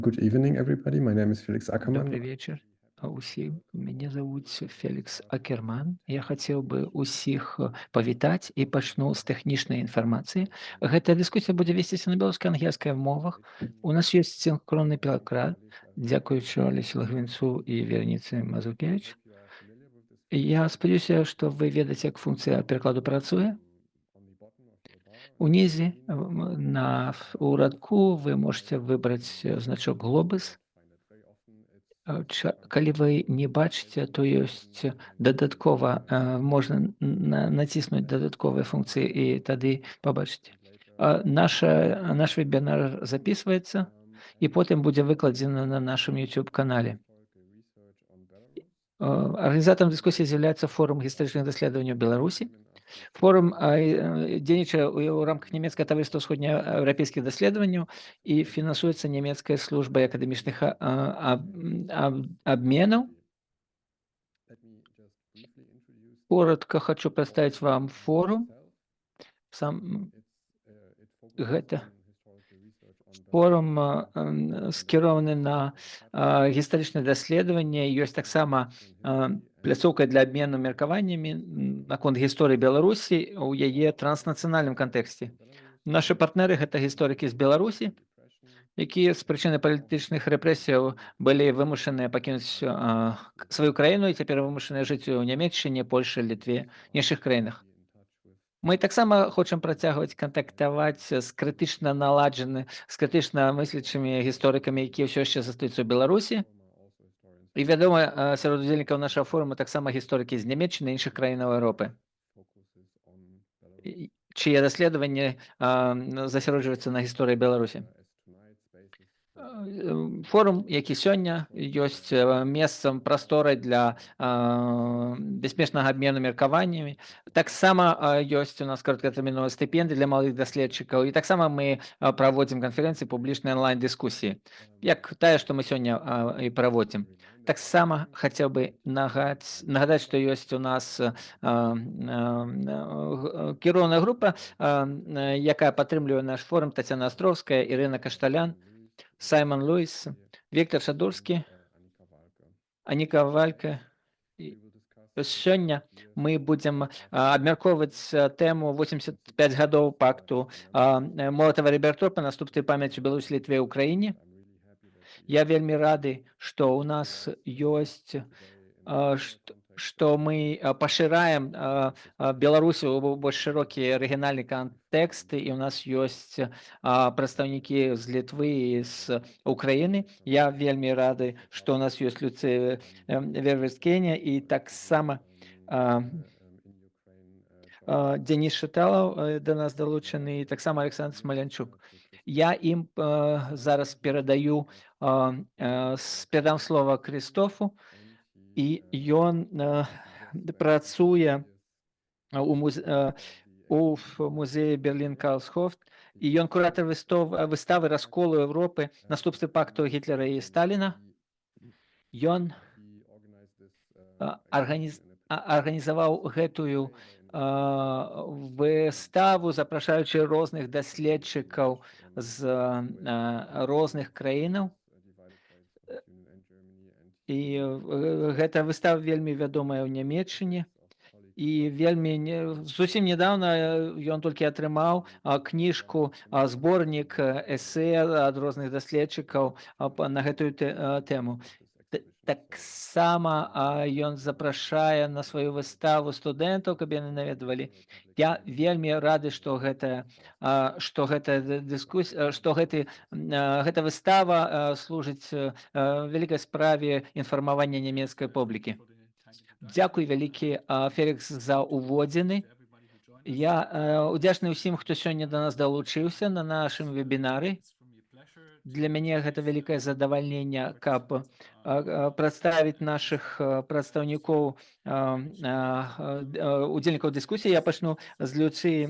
Good evening, everybody. My name is Felix Добрый Ackermann. вечер усім. Мяне завуць Фелікс Акерман. Я хацеў бы ўсіх павітаць і пачну з тэхнічнай інфармацыі. Гэтая дыскусія будзе весціся на беларускай ангельскай мовах. У нас ёсць сінхронны пераклад, дзякуючы Алесе Лагвінцу і Вераніцы Мазуркевіч. Я спадзяюся, што вы ведаеце, як функцыя перакладу працуе. Унізе у радку вы можете выбраць значок глобус. Калі вы не бачыце, то ёсць дадаткова можна націснуць дадатковыя функцыі і тады пабачыце. Наш вебінар записываецца і потым будзе выкладзена на нашым YouTube канале. Арганізатарам дыскусіі з'яўляецца форум гістарычных даследаванняў Беларусі. Форум дзейнічае ў рамках нямецкага таварыства ўсходнееўрапейскіх даследаванняў і фінансуецца нямецкай службай акадэмічных абменаў. Коротко хочу прадставіць вам форум. Гэта форум скірованы на гістарычнае даследаванне. Ёсць таксама пляцоўка для абмену меркаваннямі наконт гісторыі Беларусі ў яе транснацыянальным кантэксце. Нашы партнеры гэта гісторыкі з Беларусі, якія з прычыны палітычных рэпрэсіяў былі вымушаныя пакінуць сваю краіну і цяпер вымушаныя жыць у Нямецчыне, Польшы, Літве, іншых краінах. Мы таксама хочам працягваць кантактаваць з крытычна мыслячымі гісторыкамі, якія ўсё яшчэ застаюцца ў Беларусі. І вядома, сярод удзельнікаў нашага форума таксама гісторыкі з Нямецчыны і іншых краінаў Еўропы, чые даследаванні засяроджваюцца на гісторыі Беларусі. Форум, які сёння ёсць месцам прасторай для бяспечнага абмену меркаваннямі. Таксама ёсць у нас кароткатэрміновыя стыпендыі для малых даследчыкаў. І таксама мы праводзім канферэнцыі, публічныя онлайн-дыскусіі, як тая, што мы сёння і праводзім. Таксама хацеў бы нагадаць, што ёсць у нас кіроўная група, якая падтрымлівае наш форум: Тацяна Астроўская, Ірына Кашталян, Саймон Луіс, Віктор Шадурскі, Аніка Валька. Сёння мы будзем абмяркоўваць тэму 85 гадоў пакту Молатава-Ріббентропа, наступствы памяці Беларусі, Літве, Украіне. Я вельмі рады, што ў нас ёсць, што мы пашыраем Беларусю ў больш шырокі рэгіянальны кантэкст, і ў нас ёсць прадстаўнікі з Літвы і з Украіны. Я вельмі рады, што ў нас ёсць Люцыя Вервецкеня і таксама Дзеніс Шыталаў да нас далучаны, і таксама Александр Смалянчук. Я ім зараз перадам слова Крыстофу, і ён працуе у музеі Берлін-Карлсхоф, і ён куратар выставы расколу Еўропы, наступствы пакту Гітлера і Сталіна. Ён арганізаваў гэтую выставу, запрашаючы розных даследчыкаў з розных краінаў. І гэта выстава вельмі вядомая ў Нямецчыне. І зусім нядаўна ён толькі атрымаў кніжку, зборнік эсэ ад розных даследчыкаў на гэтую тэму. Таксама ён запрашае на сваю выставу студэнтаў, каб яны наведвалі. Я вельмі рады, што гэта выстава служыць вялікай справе інфармавання нямецкай публікі. Дзякуй вялікі, Фелікс, за уводзіны. Я удзячны ўсім, хто сёння да нас далучыўся на нашым вебінары. Для мяне гэта вялікае задавальненне, каб прадставіць нашых прадстаўнікоў, удзельнікаў дыскусіі. Я пачну з Люцыі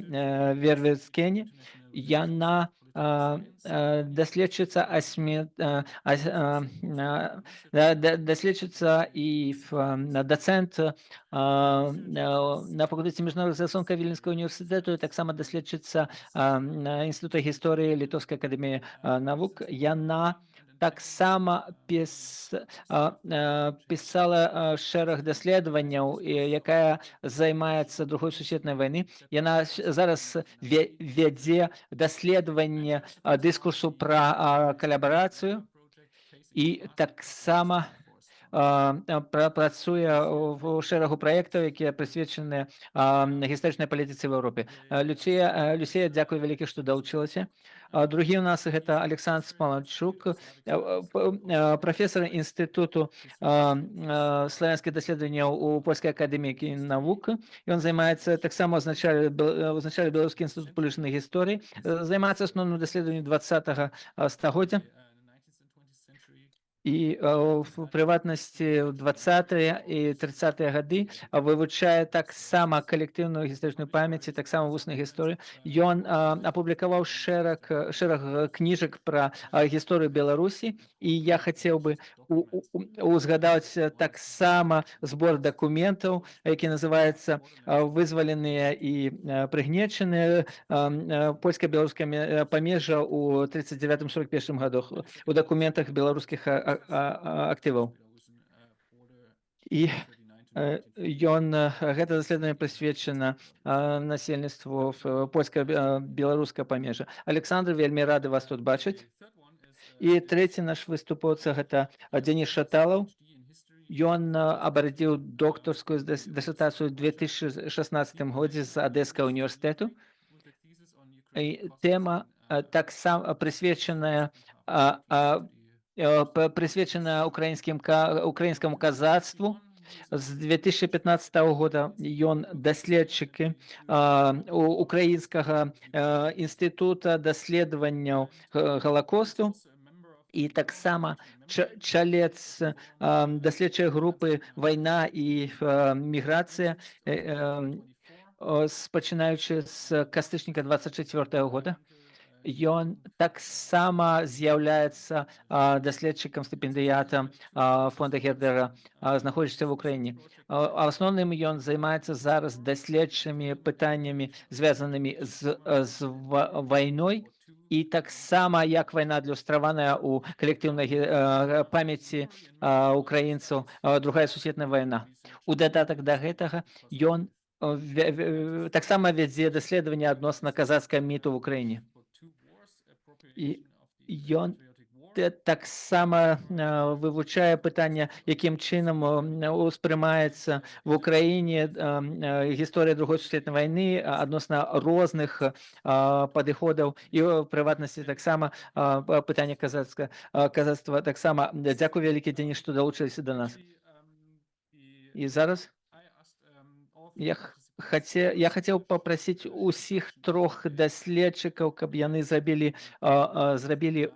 Вервецкені. Яна даследчыца і дацэнт на факультэце міжнародных стасункаў Віленскага універсітэту, таксама даследчыца Інстытута гісторыі Літоўскай акадэміі навук. Яна таксама пісала шэраг даследаванняў, якая займаецца другой сусветнай вайны. Яна зараз вядзе даследаванне дыскурсу пра калабарацыю і таксама працуе ў шэрагу праектаў, якія прысвечаныя гістарычнай палітыцы в Еўропе. Люсія, дзякуй вялікі, што далучылася. Другі у нас гэта Александр Смаланчук, прафесор інстытуту славянскіх даследаванняў у Польскай акадэміі навук. Ён займаецца таксама узначале Беларускі інстытут палітычнай гісторыі, займаецца асноўным даследаваннем 20-го стагоддзя. І в прыватнасці ў 20-е і 30-е гады вывучае таксама калектыўную гістарычную памяць і таксама вуснай гісторыі. Ён апублікаваў шэраг кніжак пра гісторыю Беларусі, і я хацеў бы узгадаць таксама збор дакументаў, які называецца «Вызваленыя і прыгнечаныя. Польска-беларускае памежжа ў 39-41 годах» у дакументах беларускіх актываў. І гэта даследаванне прысвечана насельніцтву польска-беларускага памежжа. Александр, вельмі рады вас тут бачыць. І трэці наш выступоўца гэта Дзеніс Шаталаў. Ён абарадзіў доктарскую дысертацыю ў 2016 годзе з Адэскага універсітэту. Тэма таксама прысвечаная украінскаму казацтву. З 2015 года ён даследчык Украінскага інстытута даследаванняў Галакосту і таксама чалец даследчай групы «Вайна і міграцыя», пачынаючы з кастрычніка 24 года. Ён таксама з'яўляецца даследчыкам стыпендыятам фонда Гердера, знаходзячыся в Украіне. Асноўным ён займаецца зараз даследчымі пытаннямі, звязанымі з вайной, і таксама як вайна адлюстраваная ў калектыўнай памяці украінцаў, другая сусветная вайна. У дадатак да гэтага ён таксама вядзе даследаванне адносна казацкага міту в Украіне. І ён таксама вывучае пытанне, якім чынам успрымаецца в Украіне гісторыя другой сусветнай вайны адносна розных падыходаў, і ў прыватнасці таксама пытанне казацтва таксама. Дзякуй вялікі, Дзеніс, што далучыліся да нас. І зараз я хацеў папрасіць усіх трох даследчыкаў, каб яны зрабілі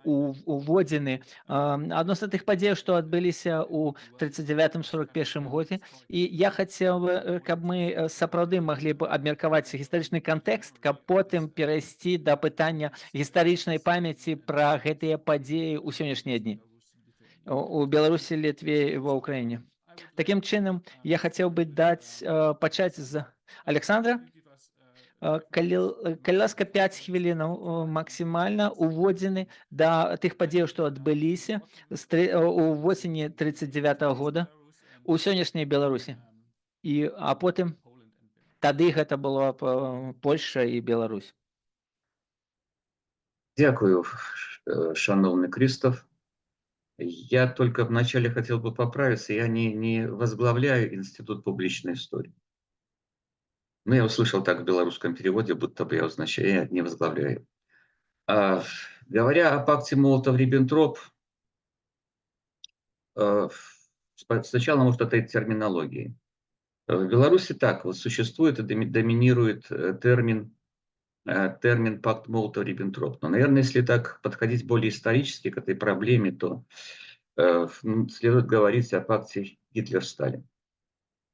уводзіны адносна тых падзеяў, што адбыліся ў 39-41 годзе. І я хацеў, каб мы сапраўды маглі б абмеркаваць гістарычны кантэкст, каб потым перайсці да пытання гістарычнай памяці пра гэтыя падзеі ў сённяшнія дні у Беларусі, Літве і ва Ўкраіне. Такім чынам, я хацеў бы пачаць з Александра. Калі ласка, 5 хвілінаў максімальна уводзіны да тых падзеяў, што адбыліся у восені 39-го года у сённяшняй Беларусі. А потым тады гэта было Польша і Беларусь. Дякую, шановный Кристоф. Я только вначале хотел бы поправиться, я не возглавляю Институт публичной истории. Ну, я услышал так в белорусском переводе, будто бы я не возглавляю. Говоря о пакте Молотов-Риббентроп, сначала, может, от этой терминологии. В Беларуси так вот существует и доминирует термин пакт Молотов-Риббентроп. Но, наверное, если так подходить более исторически к этой проблеме, то следует говорить о пакте Гитлер-Сталин.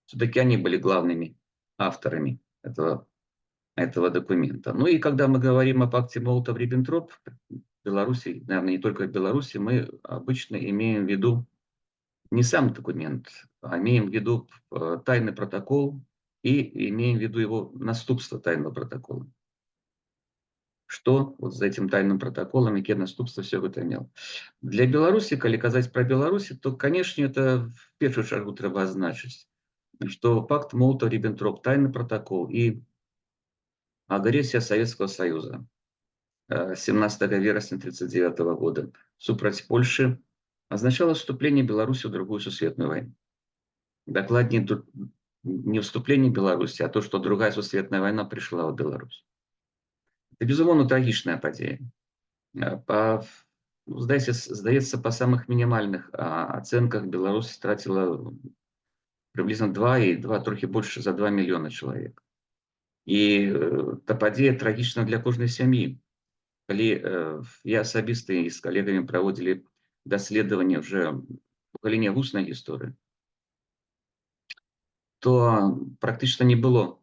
Все-таки они были главными авторами этого документа. Ну и когда мы говорим о пакте Молотов-Риббентроп, в Беларуси, наверное, не только в Беларуси, мы обычно имеем в виду не сам документ, а имеем в виду тайный протокол и имеем в виду его наступство тайного протокола. што вот за этим тайным протоколом, якія наступствы все гэта мела. Для Беларусі, калі казаць пра Беларусі, то, канешне, это в першую чаргу трэба адзначыць, што пакт Молотова-Риббентроп, тайны протокол і агрессия Советского Союза 17 вересня 1939 года супраць Польши означало вступление Беларуси в Другую сусветную войну. Докладнее, не вступление Беларуси, а то, что Другая сусветная война пришла в Беларусь. Это, безумовно, трагичная падзея. Здаецца, по самых минимальных оценках Беларусь стратила приблизно 2 трохи больше за 2 миллиона человек. И эта падзея трагична для кожнай сям'і. Калі я асабіста і з калегамі праводзілі даследаванне уже в галіне вуснай гісторыі, то практычна не было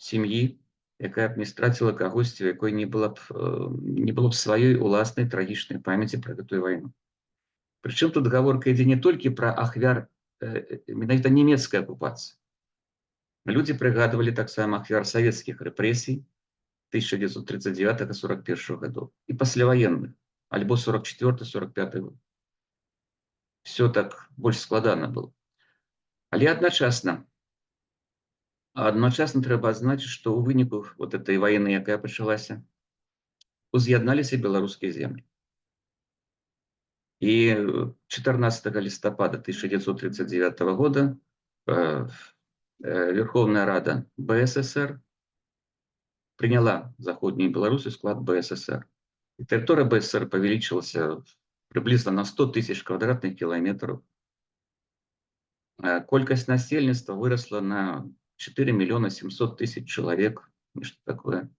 сям'і, якая б не страціла кагосьці, у якой не было б сваёй уласнай трагічнай памяці пра гэтую вайну. Прычым тут гаворка ідзе не толькі пра ахвяр менавіта нямецкай акупацыі. Людзі прыгадвалі таксама ахвяр савецкіх рэпрэсій 1939-41 годов и пасляваенных, альбо 44-45 год. Все так больш складана было. Але адначасна трэба адзначыць, што ў выніку вот этой вайны, якая пачалася, уз'ядналіся беларускія землі. И 14 листопада 1939 года Верховная Рада БССР приняла Заходнюю Беларусь в склад БССР. И территория БССР повеличилась приблизно на 100 тысяч квадратных километров. Колькость насельніцтва выросла на 4 миллиона 700 тысяч человек. Что такое.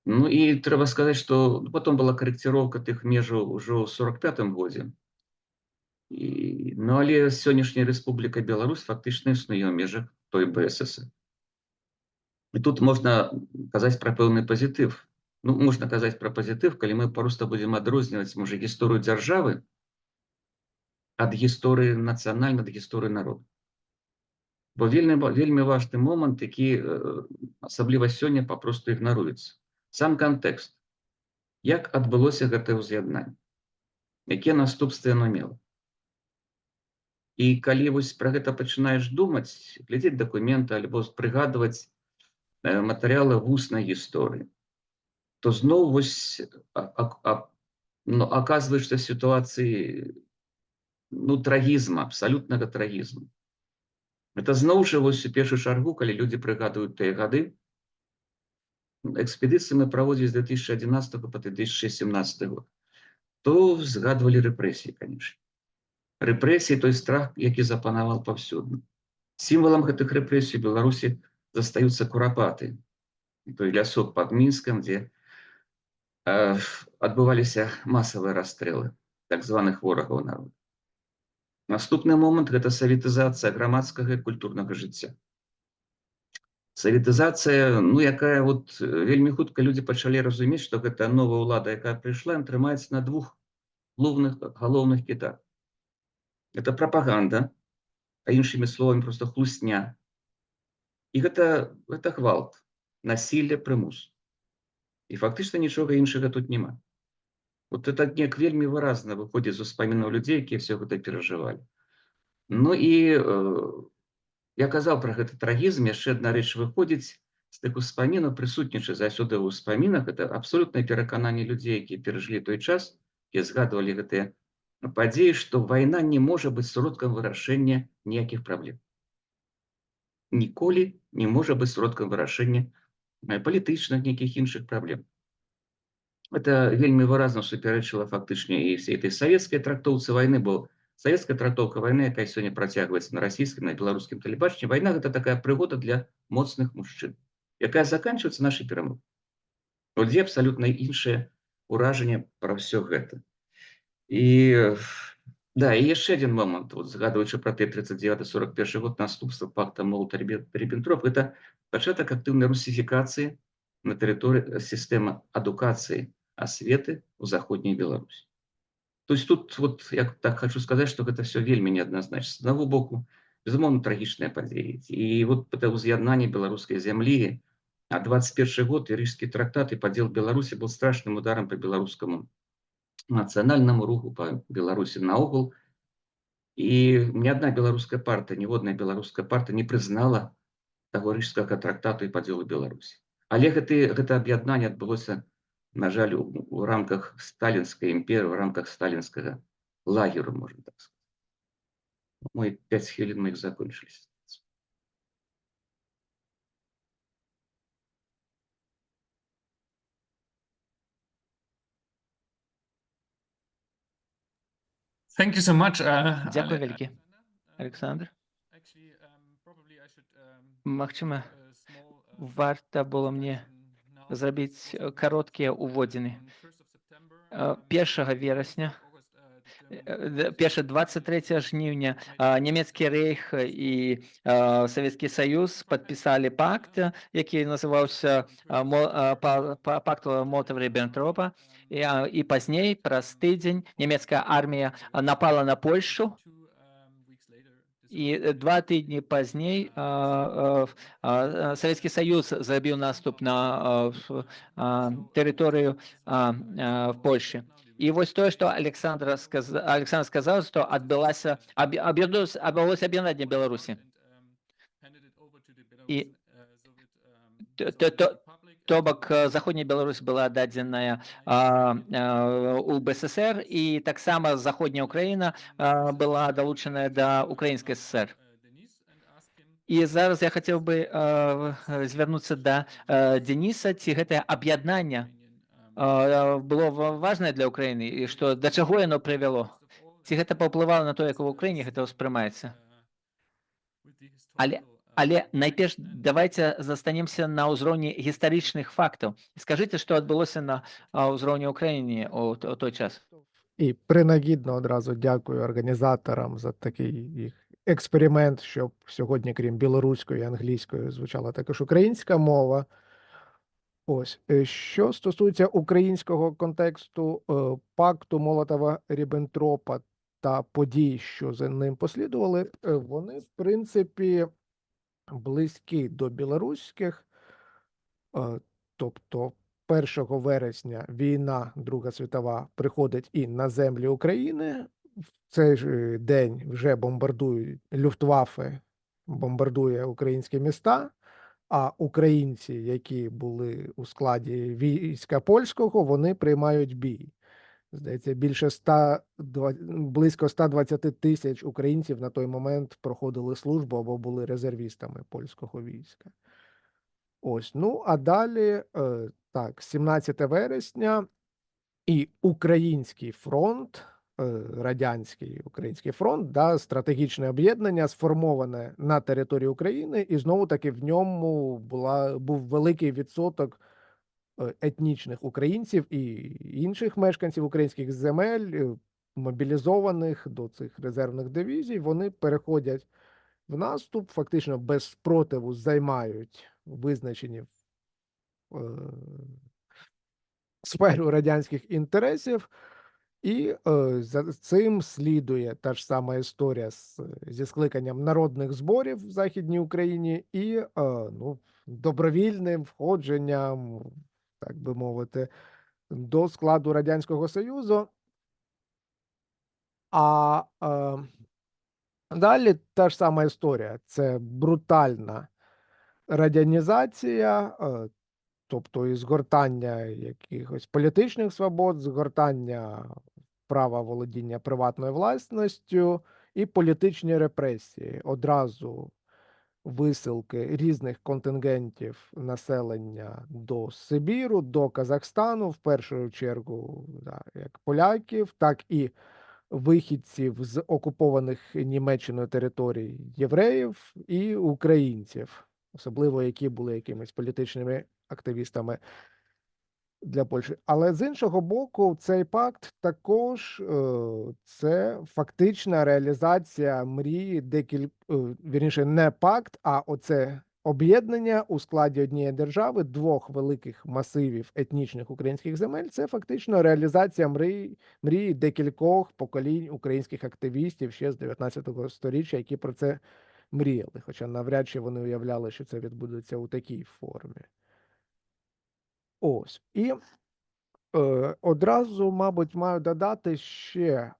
Ну и треба сказать, что потом была корректировка тых межаў уже в 1945 году. Ну, але сённяшняя Республика Беларусь фактично існуе ў межах той БССР. И тут можно казаць про пэўны позитив. Ну, можно казаць про позитив, калі мы просто будем адрозніваць, можа, гісторыю дзяржавы ад гісторыі нацыянальнай, ад гісторыі народа. Бо вельмі важны момант, які асабліва сёння папросту ігнаруецца. Сам кантэкст. Як адбылося гэтае ўз'яднанне? Якія наступствы яно мела? І калі вось пра гэта пачынаеш думаць, глядзець дакументы альбо прыгадваць матэрыялы вуснай гісторыі, то зноў вось аказваешся в сітуацыі трагізма, абсалютнага трагізму. Это зноў жа вось у першую чаргу, калі людзі прыгадваюць тыя гады, экспедыцыі мы праводзілі з 2011 по 2017 год, то згадвалі рэпрэсіі, конечно. Рэпрэсіі, той страх, які запанаваў паўсюдна. Сімвалам гэтых рэпрэсій у Беларусі застаюцца курапаты. Той лясок под Мінскам, дзе адбываліся масавыя расстрэлы так званых ворагаў народа. Наступны момант – гэта саветызацыя грамадскага і культурнага жыцця. Саветызацыя, якая вельмі хутка людзі пачалі разумець, што гэта новая ўлада, якая прыйшла, трымаецца на двух галоўных кітах. Это прапаганда, а іншымі словамі просто хлусня. І гэта гвалт, насілле, прымус. І фактычна нічога іншага тут няма. Вот это неяк вельмі выразна выходзіць з успамінаў людзей, якія все гэта перажывалі. Ну і я казаў пра гэты трагізм, яшчэ адна рэч выходзіць з тых успамінаў, прысутнічае заўсёды ў успамінах, это абсалютнае перакананне людзей, якія перажылі той час, якія згадвалі гэтыя падзеі, што вайна не можа быць сродкам вырашэння ніякіх праблем. Ніколі не можа быць сродкам вырашэння палітычных нейкіх іншых праблем. Это вельмі выразна супярэчыла фактычна і всей этой савецкай трактоўцы вайны, бо савецкая трактоўка вайны, якая сёння працягваецца на расійскім, на беларускім тэлебачанні, вайна гэта такая прыгода для моцных мужчын, якая заканчваецца нашай перамогай. Вот дзе абсалютна іншае ўражанне пра ўсё гэта. І яшчэ адзін момант, згадваючы пра той 39-41 год, наступства пакта Молотова-Риббентроп, гэта пачатак актыўнай русіфікацыі на тэрыторыі сістэмы адукацыі, асветы ў Заходняй Беларусі. То есть тут, я так хочу сказаць, што гэта все вельмі неадназначна. З аднаго боку, безумоўна, трагічныя падзеі. І гэта ўз'яднанне беларускай зямлі А 21 год и Рижский трактат и подел Беларуси был страшным ударом по белорусскому национальному руху, по Беларуси наогул. И ни одна белорусская партия, ніводная беларуская партия не признала того Рижскага трактату і падзелу Беларусі. Але гэта аб'яднанне адбылося, на жаль, у рамках сталінскай імперыі, у рамках сталінскага лагеру, можна так сказать. Мои 5 хвілін моих закончились. Thank you so much. Дякую вялікі, Александр. Магчыма, варта было мне зрабіць кароткія ўводзіны. 1 верасня, 23 жніўня нямецкі рэйх і Савецкі Саюз падпісалі пакт, які называўся пакт Молотава-Ріббентропа, і пазней, праз тыдзень, нямецкая армія напала на Польшчу, і 2 тыдні пазней Савецкі Саюз зрабіў наступ на тэрыторыю Польшчы. І вось тое, што Александр сказаў, што адбылося аб'яднанне Беларусі. І то бок заходняя Беларусь была дадзеная у БССР, і таксама заходняя Украіна была далучаная да Украінскай ССР. І зараз я хацеў бы звярнуцца да Дениса, ці гэтае аб'яднанне было важнае для Украіны, і што да чаго яно прывяло? Ці гэта паўплывала на тое, як у Украіне гэта ўспрымаецца? Але найперш давайте застанемся на ўзроўні гістарычных фактаў. Скажыце, што адбылося на ўзроўні Украіны у той час? І принагідно одразу дякую організаторам за такий їх експеримент, щоб сьогодні, крім білоруської і англійської, звучала також українська мова. Ось, що стосується українського контексту пакту Молотова-Ріббентропа та подій, що за ним послідували, вони, в принципі, близькі до білоруських. Тобто 1 вересня війна, Друга світова, приходить і на землі України. В цей ж день вже бомбардують, Люфтваффе бомбардує українські міста, а українці, які були у складі війська польського, вони приймають бій. Здається, близько 120 тисяч українців на той момент проходили службу або були резервістами польського війська. Ось, ну, а далі, так, 17 вересня і Український фронт, Радянський Український фронт, да, стратегічне об'єднання, сформоване на території України, і знову-таки в ньому був великий відсоток етнічних українців і інших мешканців українських земель, мобілізованих до цих резервних дивізій. Вони переходять в наступ, фактично без спротиву займають визначені сферу радянських інтересів, і за цим слідує та ж сама історія зі скликанням народних зборів в Західній Україні і добровільним входженням, так би мовити, до складу Радянського Союзу. А далі та ж сама історія. Це брутальна радянізація, тобто і згортання якихось політичних свобод, згортання права володіння приватною власністю і політичні репресії. Одразу висилки різних контингентів населення до Сибіру, до Казахстану, в першу чергу, да, як поляків, так і вихідців з окупованих Німеччиною територій євреїв і українців, особливо які були якимись політичними активістами для Польщі. Але з іншого боку, цей пакт також це фактична реалізація мрії вірніше, не пакт, а оце об'єднання у складі однієї держави двох великих масивів етнічних українських земель. Це фактично реалізація мрії декількох поколінь українських активістів ще з 19 століття, які про це мріяли. Хоча навряд чи вони уявляли, що це відбудеться у такій формі. Ось. І одразу, мабуть, маю додати ще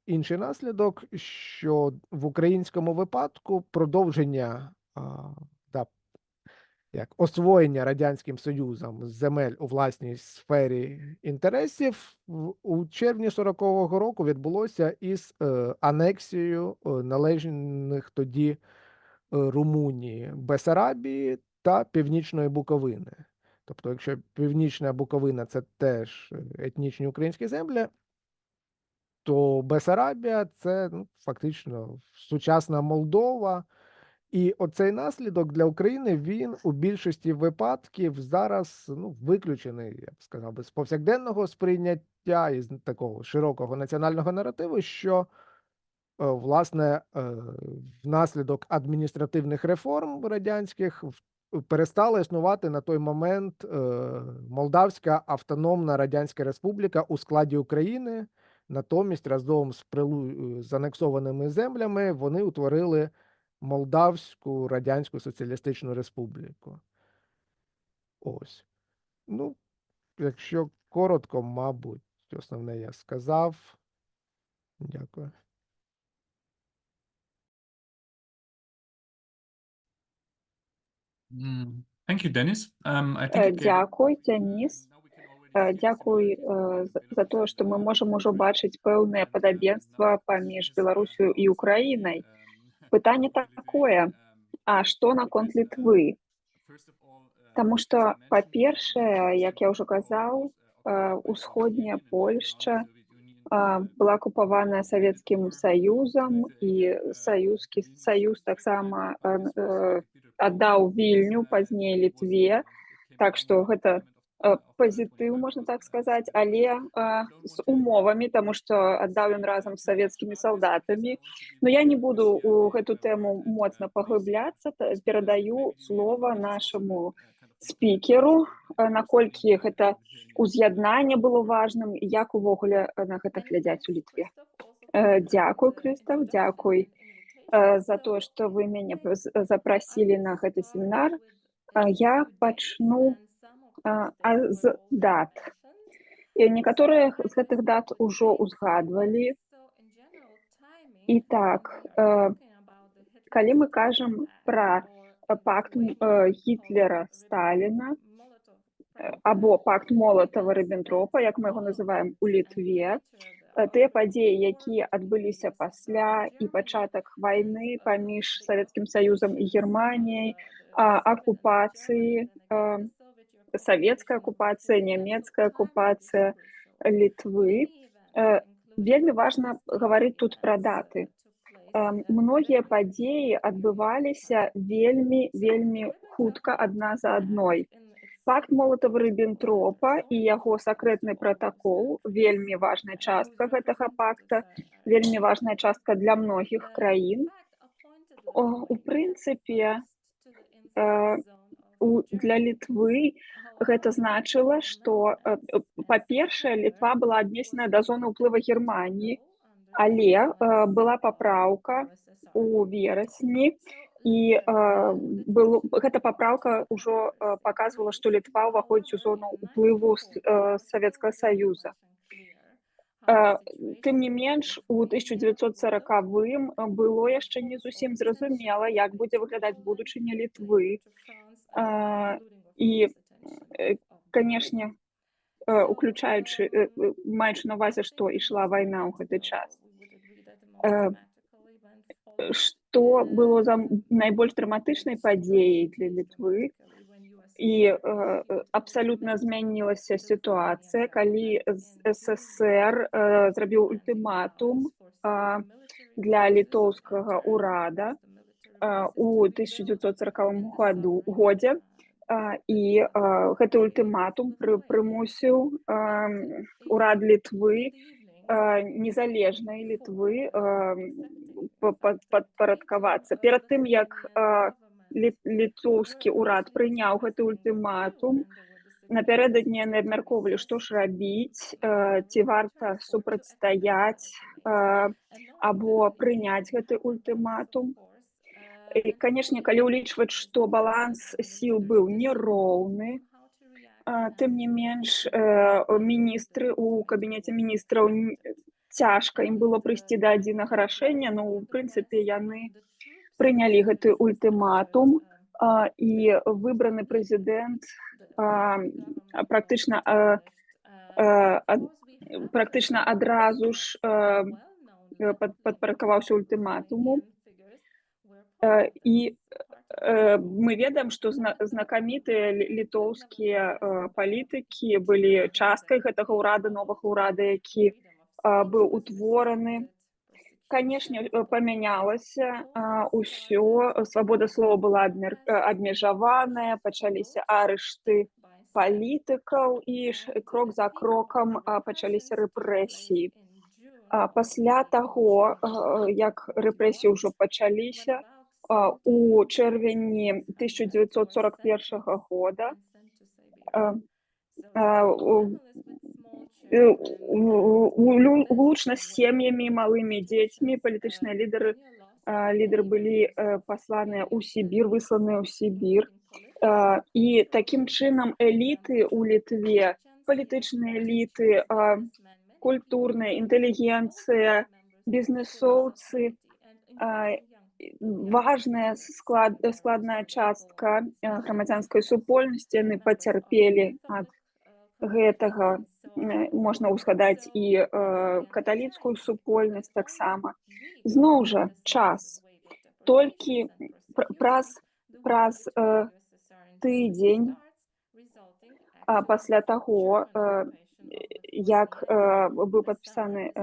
інший наслідок, що в українському випадку продовження да, освоєння Радянським Союзом земель у власній сфері інтересів у червні 40-го року відбулося із анексією належних тоді Румунії Бессарабії та Північної Буковини. Тобто, якщо Північна Буковина – це теж етнічні українські землі, то Бессарабія – це фактично сучасна Молдова. І оцей наслідок для України, він у більшості випадків зараз виключений, я б сказав, з повсякденного сприйняття і з такого широкого національного наративу, що власне внаслідок адміністративних реформ радянських перестала існувати на той момент Молдавська Автономна Радянська Республіка у складі України. Натомість разом з анексованими землями вони утворили Молдавську Радянську Соціалістичну Республіку. Ось. Якщо коротко, мабуть, основне я сказав. Дякую. Thank you, Dennis. I think Дякую, Деніс. Дякую за те, що ми можемо вже бачити певне подобенство поміж Білорусію і Україною. Питання такое, а що наконт Литви? Тому що, по-перше, як я вже казав, усходня Польща была оккупована Советским Союзом, и Союз так само отдал Вильню, позднее Литве, так что это позитив, можна так сказати, але з умовами, тому що отдав він разом з советскими солдатами. Но я не буду у эту тему моцно поглиблятися, передаю слово нашому спікеру, наколькі гэта уз'яднанне было важным і як увогуле на гэта глядзяць у Літве. Дякую, Крыстав, дзякуй за то, што вы мяне запрасілі на гэты семінар. Я пачну з дат. Некаторыя з гэтых дат ужо узгадвалі. І так, калі мы кажам пра пакт Гітлера-Сталіна або пакт Молатава-Ріббентропа, як мы яго называем у Літве, тыя падзеі, якія адбыліся пасля і пачатак вайны паміж Савецкім Саюзам і Германіяй, акупацыі, савецкая акупацыя, нямецкая акупацыя Літвы. Вельмі важна гаварыць тут пра даты. Многія падзеі адбываліся вельмі хутка адна за адной. Пакт Молатава-Ріббентропа і яго сакрэтны пратакол, вельмі важная частка гэтага пакта, вельмі важная частка для многіх краін. У прынцыпе, для Літвы гэта значыла, што, па-першае, Літва была аднесеная да зоны ўплыва Германіі, але была папраўка у верасні, і гэта папраўка ўжо паказвала, што Літва ўваходзіць у зону ўплыву Савецкага Саюза. Тым не менш, у 1940-м было яшчэ не зусім зразумела, як будзе выглядаць будучыня Літвы. І, канешне, маючы на ўвазе, што ішла вайна ў гэты час. Што было за найбольш драматычнай падзеяй для Літвы, і абсалютна змянілася сітуацыя, калі СССР зрабіў ультыматум для літоўскага ўрада у 1940 годзе, і гэты ультыматум прымусіў ўрад Літвы, незалежнай Літвы, падпарадкавацца. Перад тым, як літоўскі ўрад прыняў гэты ультыматум, напярэдадні яны абмяркоўвалі, што ж рабіць, ці варта супрацьстаяць або прыняць гэты ультыматум. І, канешне, калі ўлічваць, што баланс сіл быў няроўны, тым не менш, міністры ў кабінеце міністраў цяжка ім было прыйсці да адзінага рашэння, но ў прынцыпе яны прынялі гэты ультыматум, і выбраны прэзідэнт практычна адразу ж падпарадкаваўся ультыматуму. І мы ведаем, што знакамітыя літоўскія палітыкі былі часткай гэтага ўрада, новага ўрада, які быў утвораны. Канешне, памянялася ўсё, свабода слова была абмежаваная, пачаліся арышты палітыкаў і крок за крокам пачаліся рэпрэсіі. Пасля таго, як рэпрэсіі ўжо пачаліся, у чэрвені 1941 года гучна з сем'ямі, малымі дзецьмі палітычныя лідары былі пасланыя ў Сібір, высланыя ў Сібір. І такім чынам эліты ў Літве, палітычныя эліты, культурная інтэлігенцыя, бізнесоўцы, важная складная частка грамадзянскай супольнасці, яны пацярпелі ад гэтага. Можна ўзгадаць і каталіцкую супольнасць таксама. Зноў жа, час. Толькі праз тыдзень пасля таго, як быў падпісаны,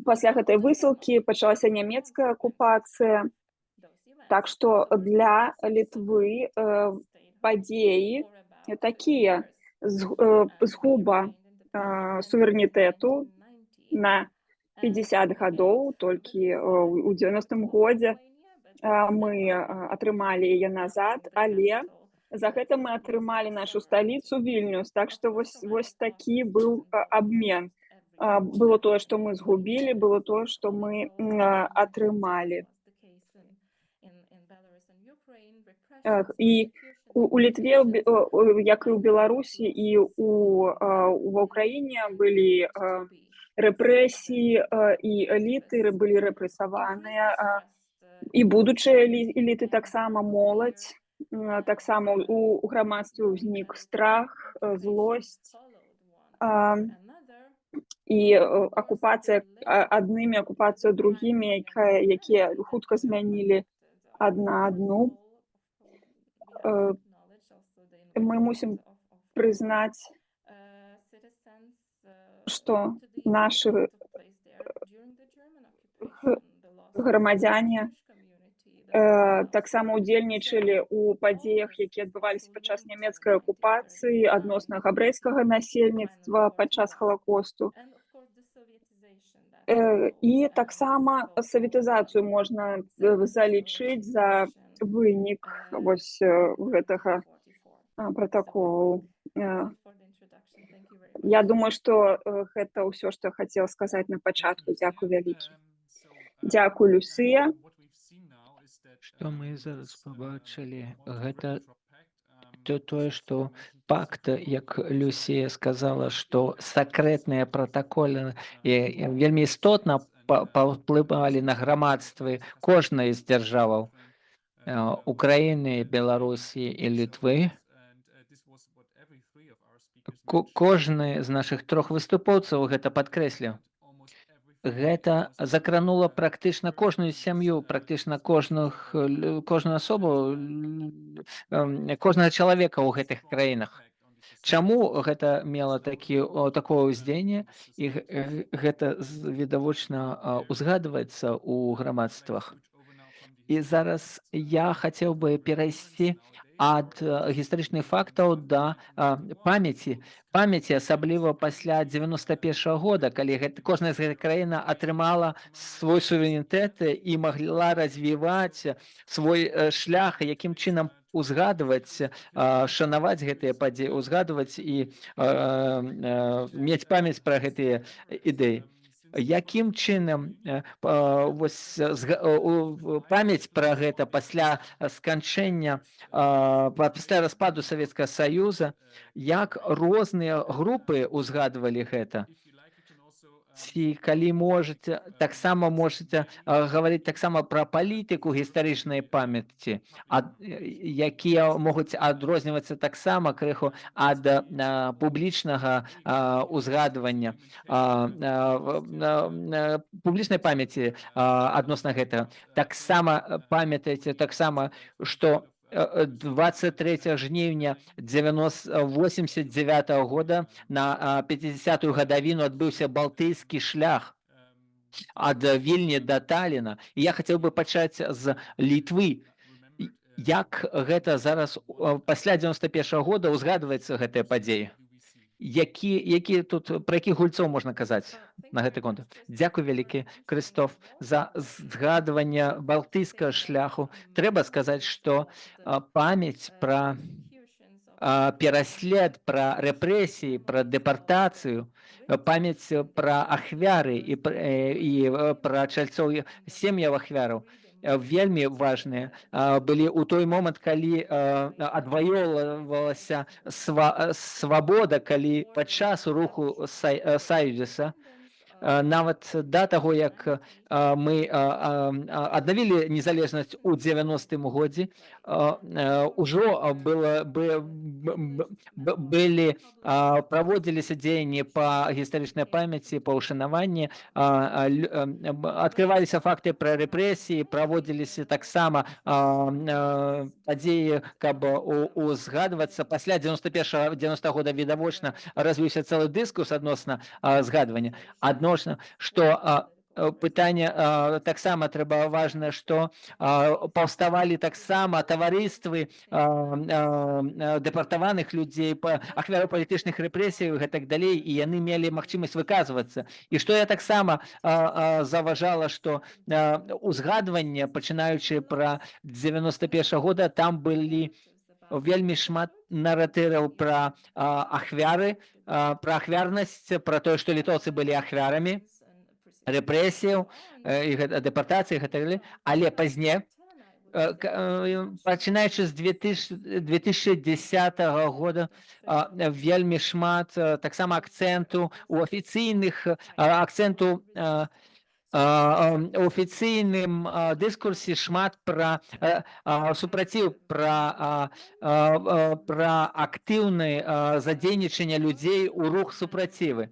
пасля гэтай высылкі пачалася нямецкая акупацыя. Так што для Літвы падзеі такія: згуба суверэнітэту на 50 гадоў, толькі ў 90-м годзе мы атрымалі яе назад, але за гэта мы атрымалі нашу сталіцу Вільнюс. Так што вось такі быў абмен. Было тое, што мы згубілі, было тое, што мы атрымалі. І у Літве, як і ў Беларусі, і ва ўкраіне былі рэпрэсіі, і эліты былі рэпрэсаваныя, і будучыя эліты таксама, моладзь. Таксама у грамадстве ўзнік страх, злосць. І акупацыя аднымі, акупацыя другімі, якія хутка змянілі адна адну. Мы мусім прызнаць, што нашы грамадзяне таксама ўдзельнічалі ў падзеях, якія адбываліся падчас нямецкай акупацыі адносна габрэйскага насельніцтва падчас Халакосту. І таксама саветызацыю можна залічыць за вынік вось гэтага пратаколу. Я думаю, што гэта ўсё, што я хацела сказаць на пачатку. Дзякуй вялікі. Дзякуй, Люсія. Што мы зараз пабачылі, гэта тое, што пакт, як Люсія сказала, што сакрэтныя пратаколы вельмі істотна паўплывалі на грамадствы кожнай з дзяржаваў Украіны, Беларусі і Літвы. Кожны з нашых трох выступоўцаў гэта падкрэсліў. Гэта закранула практычна кожную сям'ю, практычна кожную асобу, кожнага чалавека ў гэтых краінах. Чаму гэта мела такое ўздзеянне, і гэта відавочна ўзгадваецца ў грамадствах. І зараз я хацеў бы перайсці ад гістарычных фактаў да памяці, асабліва пасля 91-го года, калі кожная з гэтых краін атрымала свой суверэнітэт і магла развіваць свой шлях, якім чынам узгадваць, шанаваць гэтыя падзеі, узгадваць і мець памяць пра гэтыя ідэі. Якім чынам памяць пра гэта пасля сканчэння пасля распаду Савецкага Саюза, як розныя групы ўзгадвалі гэта? Ці калі можаце, таксама можаце гаварыць таксама пра палітыку гістарычнай памяці, якія могуць адрознівацца таксама крыху ад публічнага ўзгадвання, публічнай памяці адносна гэтага. Таксама памятаеце, што 23 жніўня 89 года на 50-ю гадавіну адбыўся Балтыйскі шлях ад Вільні да Талліна. І я хацеў бы пачаць з Літвы. Як гэта зараз пасля 91-го года ўзгадваецца гэтыя падзеі? Пра якіх гульцоў можна казаць на гэты конт? Дзякуй вялікі, Крыстоф, за згадванне Балтыйскага шляху. Трэба сказаць, што памяць пра пераслед, пра рэпрэсіі, пра дэпартацыю, памяць пра ахвяры і пра чальцоў сем'яў ахвяраў вельмі важныя былі ў той момант, калі адваёўвалася свабода, калі падчас руху Саюзіса, нават да таго, як мы аднавілі незалежнасць у 90-м годзе, ужо праводзіліся дзеянні па гістарычнай памяці, па ўшанаванні, адкрываліся факты пра рэпрэсіі, праводзіліся таксама падзеі, каб узгадвацца. Пасля 90 года відавочна развіўся цэлы дыскурс адносна згадвання. Адносна, што пытанне таксама трэба важна, што паўставалі таксама таварыствы дэпартаваных людзей, ахвяраў палітычных рэпрэсій і гэтак далей, і яны мелі магчымасць выказвацца. І што я таксама заўважала, што узгадванне, пачынаючы пра 91 года, там былі вельмі шмат наратываў пра ахвяры, пра ахвярнасць, пра тое, што літоўцы былі ахвярамі рэпрэсіяў, дэпартацыі, але пазней, пачынаючы з 2010 года, вельмі шмат таксама акцэнту у афіцыйным дыскурсе шмат пра супраціў, пра актыўнае задзейнічанне людзей у рух супрацівы.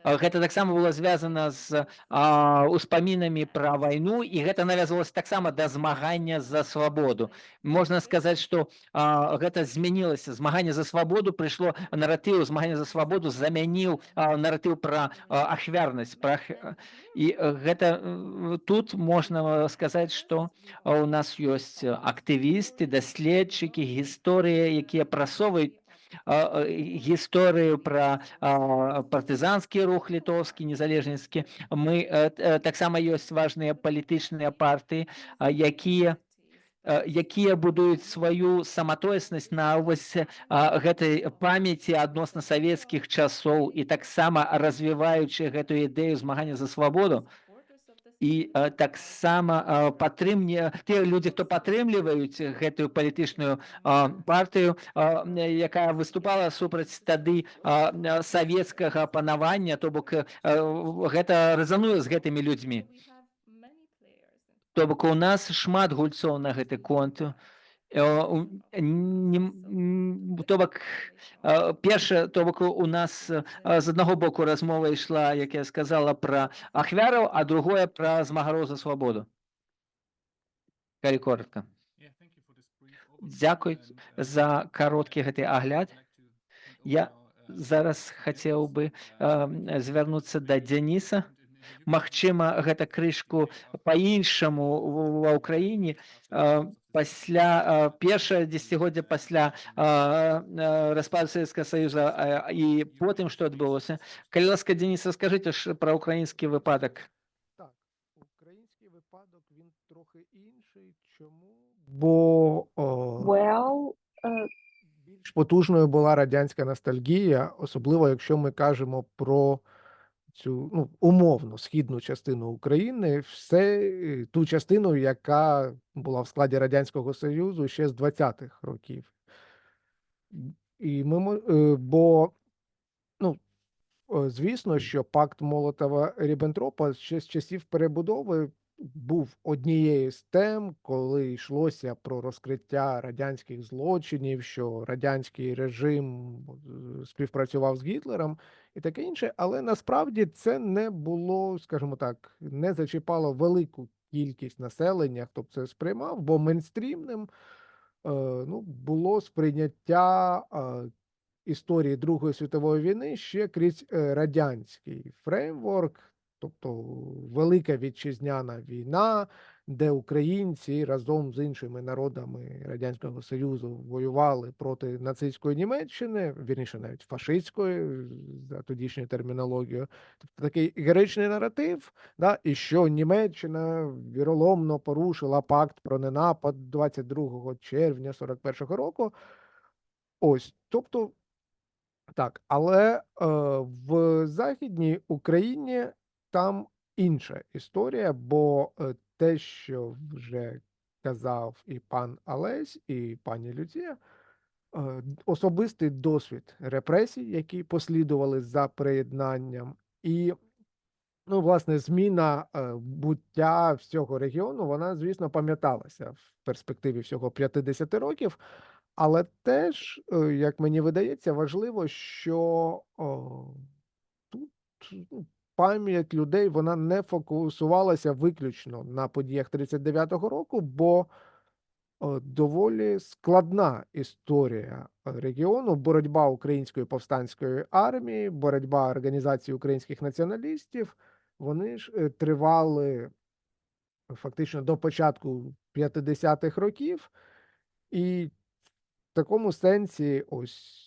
Гэта таксама было звязана з успамінамі пра вайну, і гэта навязвалася таксама да змагання за свабоду. Можна сказаць, што гэта змянілася. Змаганне за свабоду прыйшло, наратыў змагання за свабоду замяніў наратыў пра ахвярнасць. І гэта тут можна сказаць, што у нас ёсць актывісты, даследчыкі, гісторыі, якія прасоўваюць гісторыю пра партызанскі рух літоўскі, незалежніцкі. Мы таксама ёсць важныя палітычныя партыі, якія будуюць сваю саматоеснасць на гэтай памяці адносна савецкіх часоў і таксама развіваючы гэтую ідэю змагання за свабоду. І таксама тыя людзі, хто падтрымліваюць гэтую палітычную партыю, якая выступала супраць тады савецкага панавання, то бок гэта рэзануе з гэтымі людзьмі. То бок у нас шмат гульцоў на гэты конт. То бок, першае, то бок у нас з аднаго боку размова ішла, як я сказала, пра ахвяраў, а другое пра змагароў за свабоду. Калі коротка. Дзякуй за кароткі гэты агляд. Я зараз хацеў бы звярнуцца да Дзяніса. Магчыма, гэта крышку па-іншаму ва ўкраіне. Пасля першае дзесяцігоддзя пасля распаду Савецкага Саюза і потым што адбылося. Калі ласка, Дзяніс, раскажыце пра украінскі выпадак. Так, український випадок, він трохи інший. Чому? Бо більш потужною була радянська ностальгія, особливо якщо ми кажемо про цю, ну, умовно, східну частину України, ту частину, яка була в складі Радянського Союзу ще з 20-х років. І бо, ну, звісно, що пакт Молотова-Ріббентропа ще з часів перебудови був однією з тем, коли йшлося про розкриття радянських злочинів, що радянський режим співпрацював з Гітлером і таке інше, але насправді це не було, скажімо так, не зачіпало велику кількість населення, хто б це сприймав, бо мейнстрімним ну, було сприйняття історії Другої світової війни ще крізь радянський фреймворк, тобто Велика Вітчизняна війна, де українці разом з іншими народами Радянського Союзу воювали проти нацистської Німеччини, вірніше навіть фашистської, за тодішньою термінологією. Тобто такий героїчний наратив, да, і що Німеччина віроломно порушила пакт про ненапад 22 червня 41-го року. Ось, тобто, так, але в Західній Україні там інша історія, бо те, що вже казав і пан Олесь, і пані Люція, особистий досвід репресій, які послідували за приєднанням, і, ну, власне, зміна буття всього регіону, вона, звісно, пам'яталася в перспективі всього 50 років. Але теж, як мені видається, важливо, що тут, ну, пам'ять людей, вона не фокусувалася виключно на подіях 39-го року, бо доволі складна історія регіону, боротьба Української повстанської армії, боротьба організації українських націоналістів, вони ж тривали фактично до початку 50-х років, і в такому сенсі, ось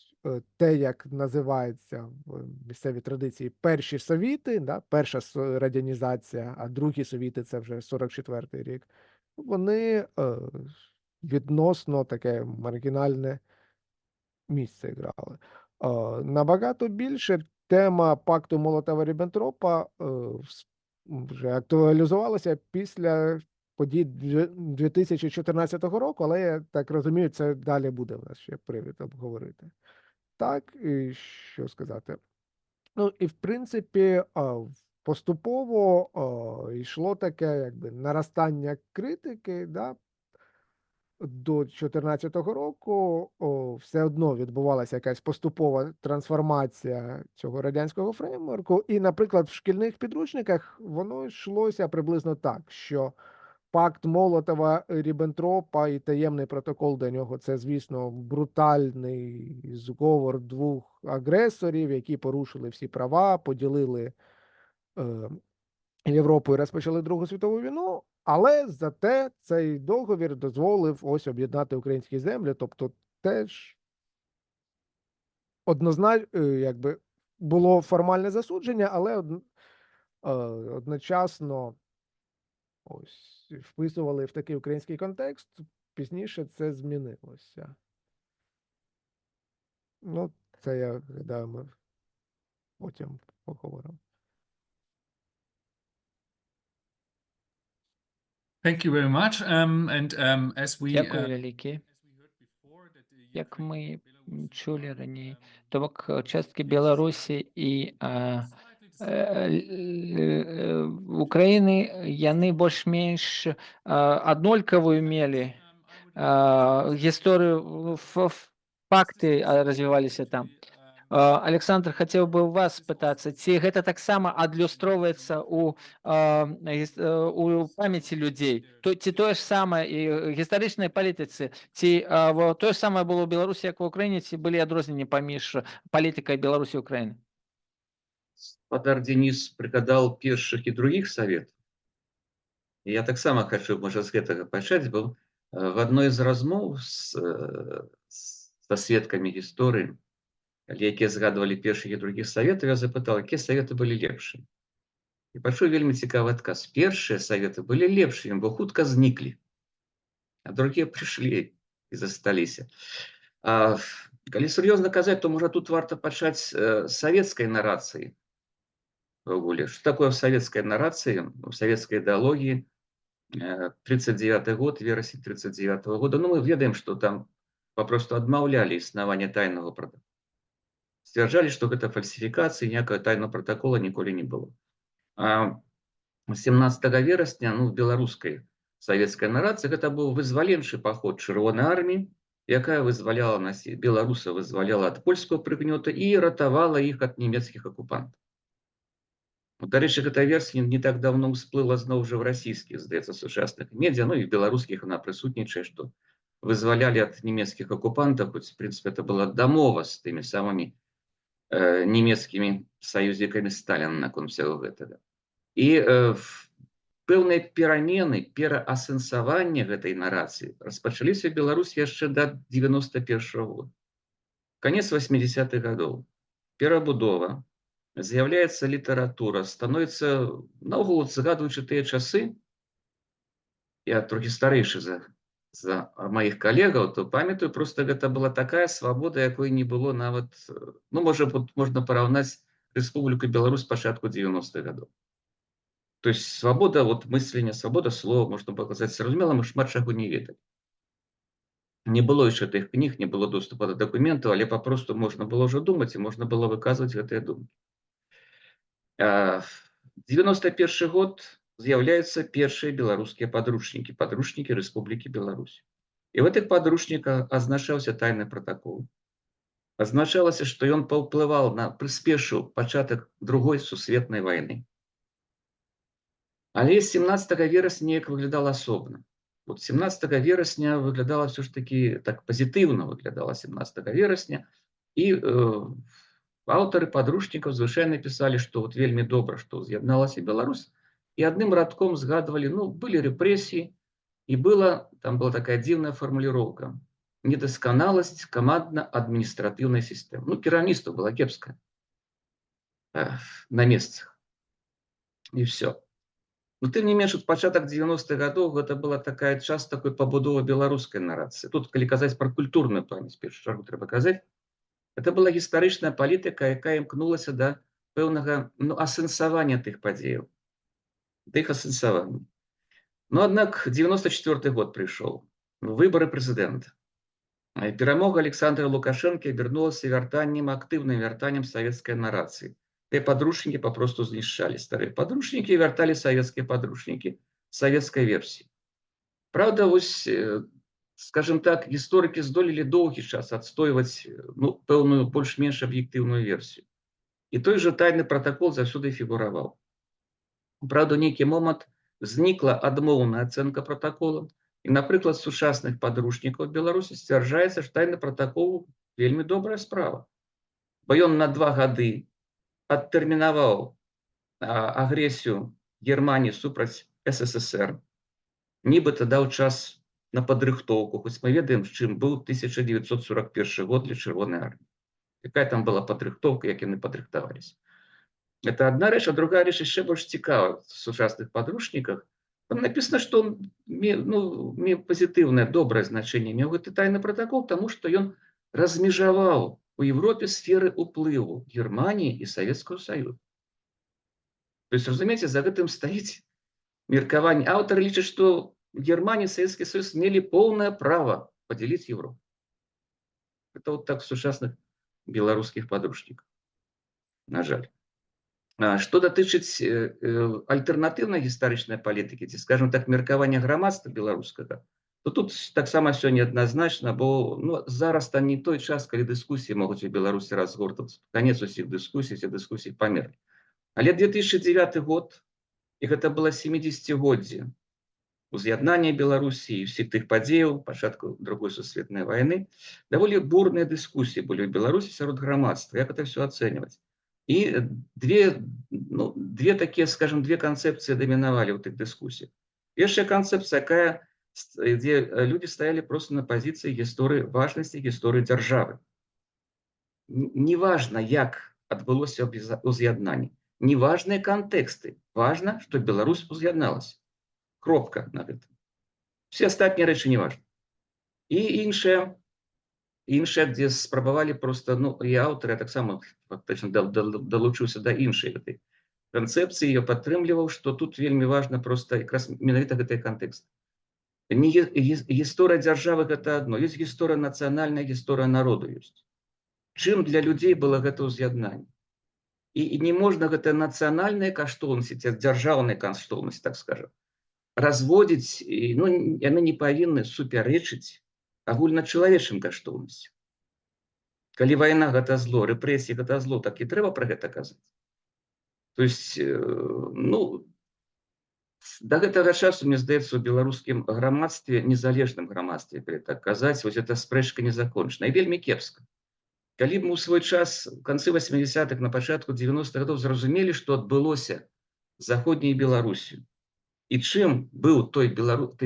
те, як називається в місцевій традиції перші совіти, да, перша радянізація, а другі совіти це вже 44-й рік, вони відносно таке маргінальне місце грали. Набагато більше тема пакту Молотова-Ріббентропа вже актуалізувалася після подій 2014 року, але я так розумію, це далі буде в нас ще привід обговорити. Так, і що сказати? Ну, і в принципі, поступово йшло таке, якби, наростання критики, да, до 2014 року все одно відбувалася якась поступова трансформація цього радянського фреймворку. І, наприклад, в шкільних підручниках воно йшлося приблизно так, що пакт Молотова-Ріббентропа і таємний протокол до нього – це, звісно, брутальний зговор двох агресорів, які порушили всі права, поділили Європу і розпочали Другу світову війну, але зате цей договір дозволив ось об'єднати українські землі, тобто теж однозначно, якби, було формальне засудження, але одночасно ось вписували в такий український контекст, пізніше це змінилося. Ну, це я гадаю, ми потім поговоримо. Thank you very much. As we Дякую велике. Як ми чули раніше, то бок частки Білорусі і України, яны больш-менш аднолькавую мелі гісторыю, факты развіваліся там. Александр, хотел бы у вас спытацца, ці гэта таксама адлюстроўваецца у памяці людзей, ці тое ж самае і гістарычнай палітыцы, ці тое ж самае было ў Беларусі, як у Украіне, ці былі адрозненні паміж палітыкай Беларусі і Украіны? Спадар Денис прыгадаў першых і другіх саветаў. Я таксама хочу, можа, з гэтага пачаць, бо в адной з размоў са сведкамі гісторыі, якія згадвалі першых і другіх саветаў, я запытаў, якія саветы былі лепшымі. І пачуў вельмі цікавы адказ. Першыя саветы былі лепшымі, бо хутка зніклі, а другія прыйшлі і засталіся. Калі сур'ёзна казаць, то, можа, тут варта пачаць з савецкай нарацыі. Что такое в советской нарации, в советской идеологии 39 год, верасень 39 года? Ну, мы ведаем, что там попросту адмаўлялі існаванне тайнага протокола. Сцвярджалі, што гэта фальсіфікацыі, ніякага тайного протокола ніколі не было. А 17 верасня, ну, в беларускай савецкай нарацыі гэта быў вызваленчы паход чырвонай арміі, якая вызваляла беларусаў, вызваляла ад польскага прыгнёта і ратавала іх ад нямецкіх акупантаў. Дарэчы, гэта версія не так давно ўсплыла зноў жа ў расійскіх, здаецца, сучасных медзя, ну і беларускіх она прысутнічае, што вызвалялі ад нямецкіх акупантаў, хоць, в прынцыпе, это была дамова з тымі самымі нямецкімі саюзнікамі Сталіна наконт усяго гэтага. І пэўныя перамены, пераасэнсаванне гэтай нарацыі распачаліся ў Беларусі яшчэ да 91-го года. Канец 80-х гадоў. Перабудова, з'яўляецца літаратура, становіцца, наогул, згадваючы тыя часы, я трохі старэйшы за маіх калегаў, то памятаю, просто гэта была такая свабода, якой не было нават, ну, можна параўнаць Рэспубліку Беларусь пачатку 90-х гадоў. То есть свобода мыслення, свобода слова, можна паказаць, зразумела, мы шмат чаго не ведалі. Не было яшчэ тых кніг, не было доступа да дакументаў, але папросту можна было ўжо думаць і можна было выказваць гэтыя думкі. 91 год з'яўляюцца першыя беларускія падручнікі, падручнікі Рэспублікі Беларусь. І в гэтых падручніках азначаўся тайны протокол. Азначалася, што ён паўплываў на прыспешыў пачатак Другой сусветнай вайны. Але 17 верасня неяк выглядала асобна. Вот 17 верасня выглядала все ж таки так пазітыўна выглядала 17 верасня, і аўтары падручнікаў звычайна пісалі, што вот вельмі добра, што з'ядналася Беларусь, і адным радком згадвалі, ну, былі рэпрэсіі, і там была такая дзіўная фармуліроўка: недасканаласць камандна-адміністратыўнай сістэмы. Ну, кіраўніцтва была кепская на месцах. І все. Но тым не менш, пачатак 90-х гадоў гэта была такая час такой пабудовы беларускай нарацыі. Тут, калі казаць пра культурную памяць, першую чаргу трэба казаць, это была гістарычная палітыка, якая імкнулася да пэўнага асэнсавання тых падзеяў, да іх асэнсавання. Но аднак 94 год прыйшоў, выбары прэзідэнта. Перамога Александра Лукашэнкі абярнулася вяртаннем, актыўным вяртаннем савецкай нарацыі. Те падручнікі папросту знішчалі, старыя падручнікі, і вярталі савецкія падручнікі савецкай версіі. Правда, вось, скажем так, гісторыкі здолелі доўгі час адстойваць пэўную больш-менш аб'ектыўную версію. І той жа тайны протокол заўсёды фігураваў. Правда, у нейкі момант знікла адмоўная ацэнка протокола, і, напрыклад, з сучасных падручнікаў Беларусі сцвярджаецца, што тайны протокол вельмі добрая справа. Бо ён на 2 гады адтэрмінаваў агрэсію Германіі супраць СССР, нібыта даў час на падрыхтоўку, хоць мы ведаем, чым быў 1941 год для чырвонай арміі. Якая там была падрыхтоўка, як яны падрыхтаваліся. Это одна рэч, а другая рэч яшчэ больш цікава в сучасных падручніках. Там написано, што меў пазітыўнае, добрае значэнне меў гэты тайны протокол, таму што ён размежаваў у Европе сферы ўплыву Германии и Советского Союза. То есть, разумеете, за гэтым стаіць меркаванне. Аўтары лічаць, што Германия и Советский Союз мелі поўнае права падзяліць Европу. Это вот так в сучасных беларускіх падручніках, на жаль. Што датычыць альтэрнатыўнай гістарычнай палітыкі, ці, скажем так, меркавання грамадства беларускага, то тут таксама все неадназначна, бо зараз там не той час, калі дыскусіі могуць у Беларусі разгортвацца. Канец усіх дыскусій, все дыскусіі памерлі. Але 2009 год, і гэта было 70-годдзе уз'яднання Беларусі і ўсіх тых падзеяў, пачатку Другой сусветнай вайны, даволі бурныя дыскусіі былі ў Беларусі сярод грамадства, як это все ацэньваць. І две такія, скажем, две канцэпцыі дамінавалі ў тых дыскусіях. Першая канцэпцыя, якая где люди стояли просто на позиции важности гісторыі дзяржавы. Неважно, як адбылося уз'яднанне, неважныя кантэксты, важно, што Беларусь уз'ядналася. Кропка на гэта. Все астатнія рэчы не важны. І іншая, дзе спрабавалі просто, і аўтары, я таксама фактычна далучыўся да іншай гэтай канцэпцыі я падтрымліваў, што тут вельмі важна проста якраз менавіта гэты кантэкст. Не гісторыя дзяржавы гэта адно, ёсць гісторыя нацыянальная, гісторыя народу ёсць. Чым для людзей было гэта ўз'яднанне? І не можна гэтыя нацыянальныя каштоўнасці, ці дзяржаўныя каштоўнасці, так скажам, разводзіць, ну, яны не павінны супярэчыць агульначалавечым каштоўнасцям. Калі вайна гэта зло, рэпрэсіі гэта зло, так і трэба пра гэта казаць. То есть, ну, да гэтага часу, мне здаецца, у беларускім грамадстве, незалежным грамадстве, калі так казаць, вось эта спрэчка не закончана. І вельмі кепска. Калі б мы ў свой час, у канцы 80-х, на пачатку 90-х гадоў зразумелі, што адбылося з заходняй Беларусі, і чым быў той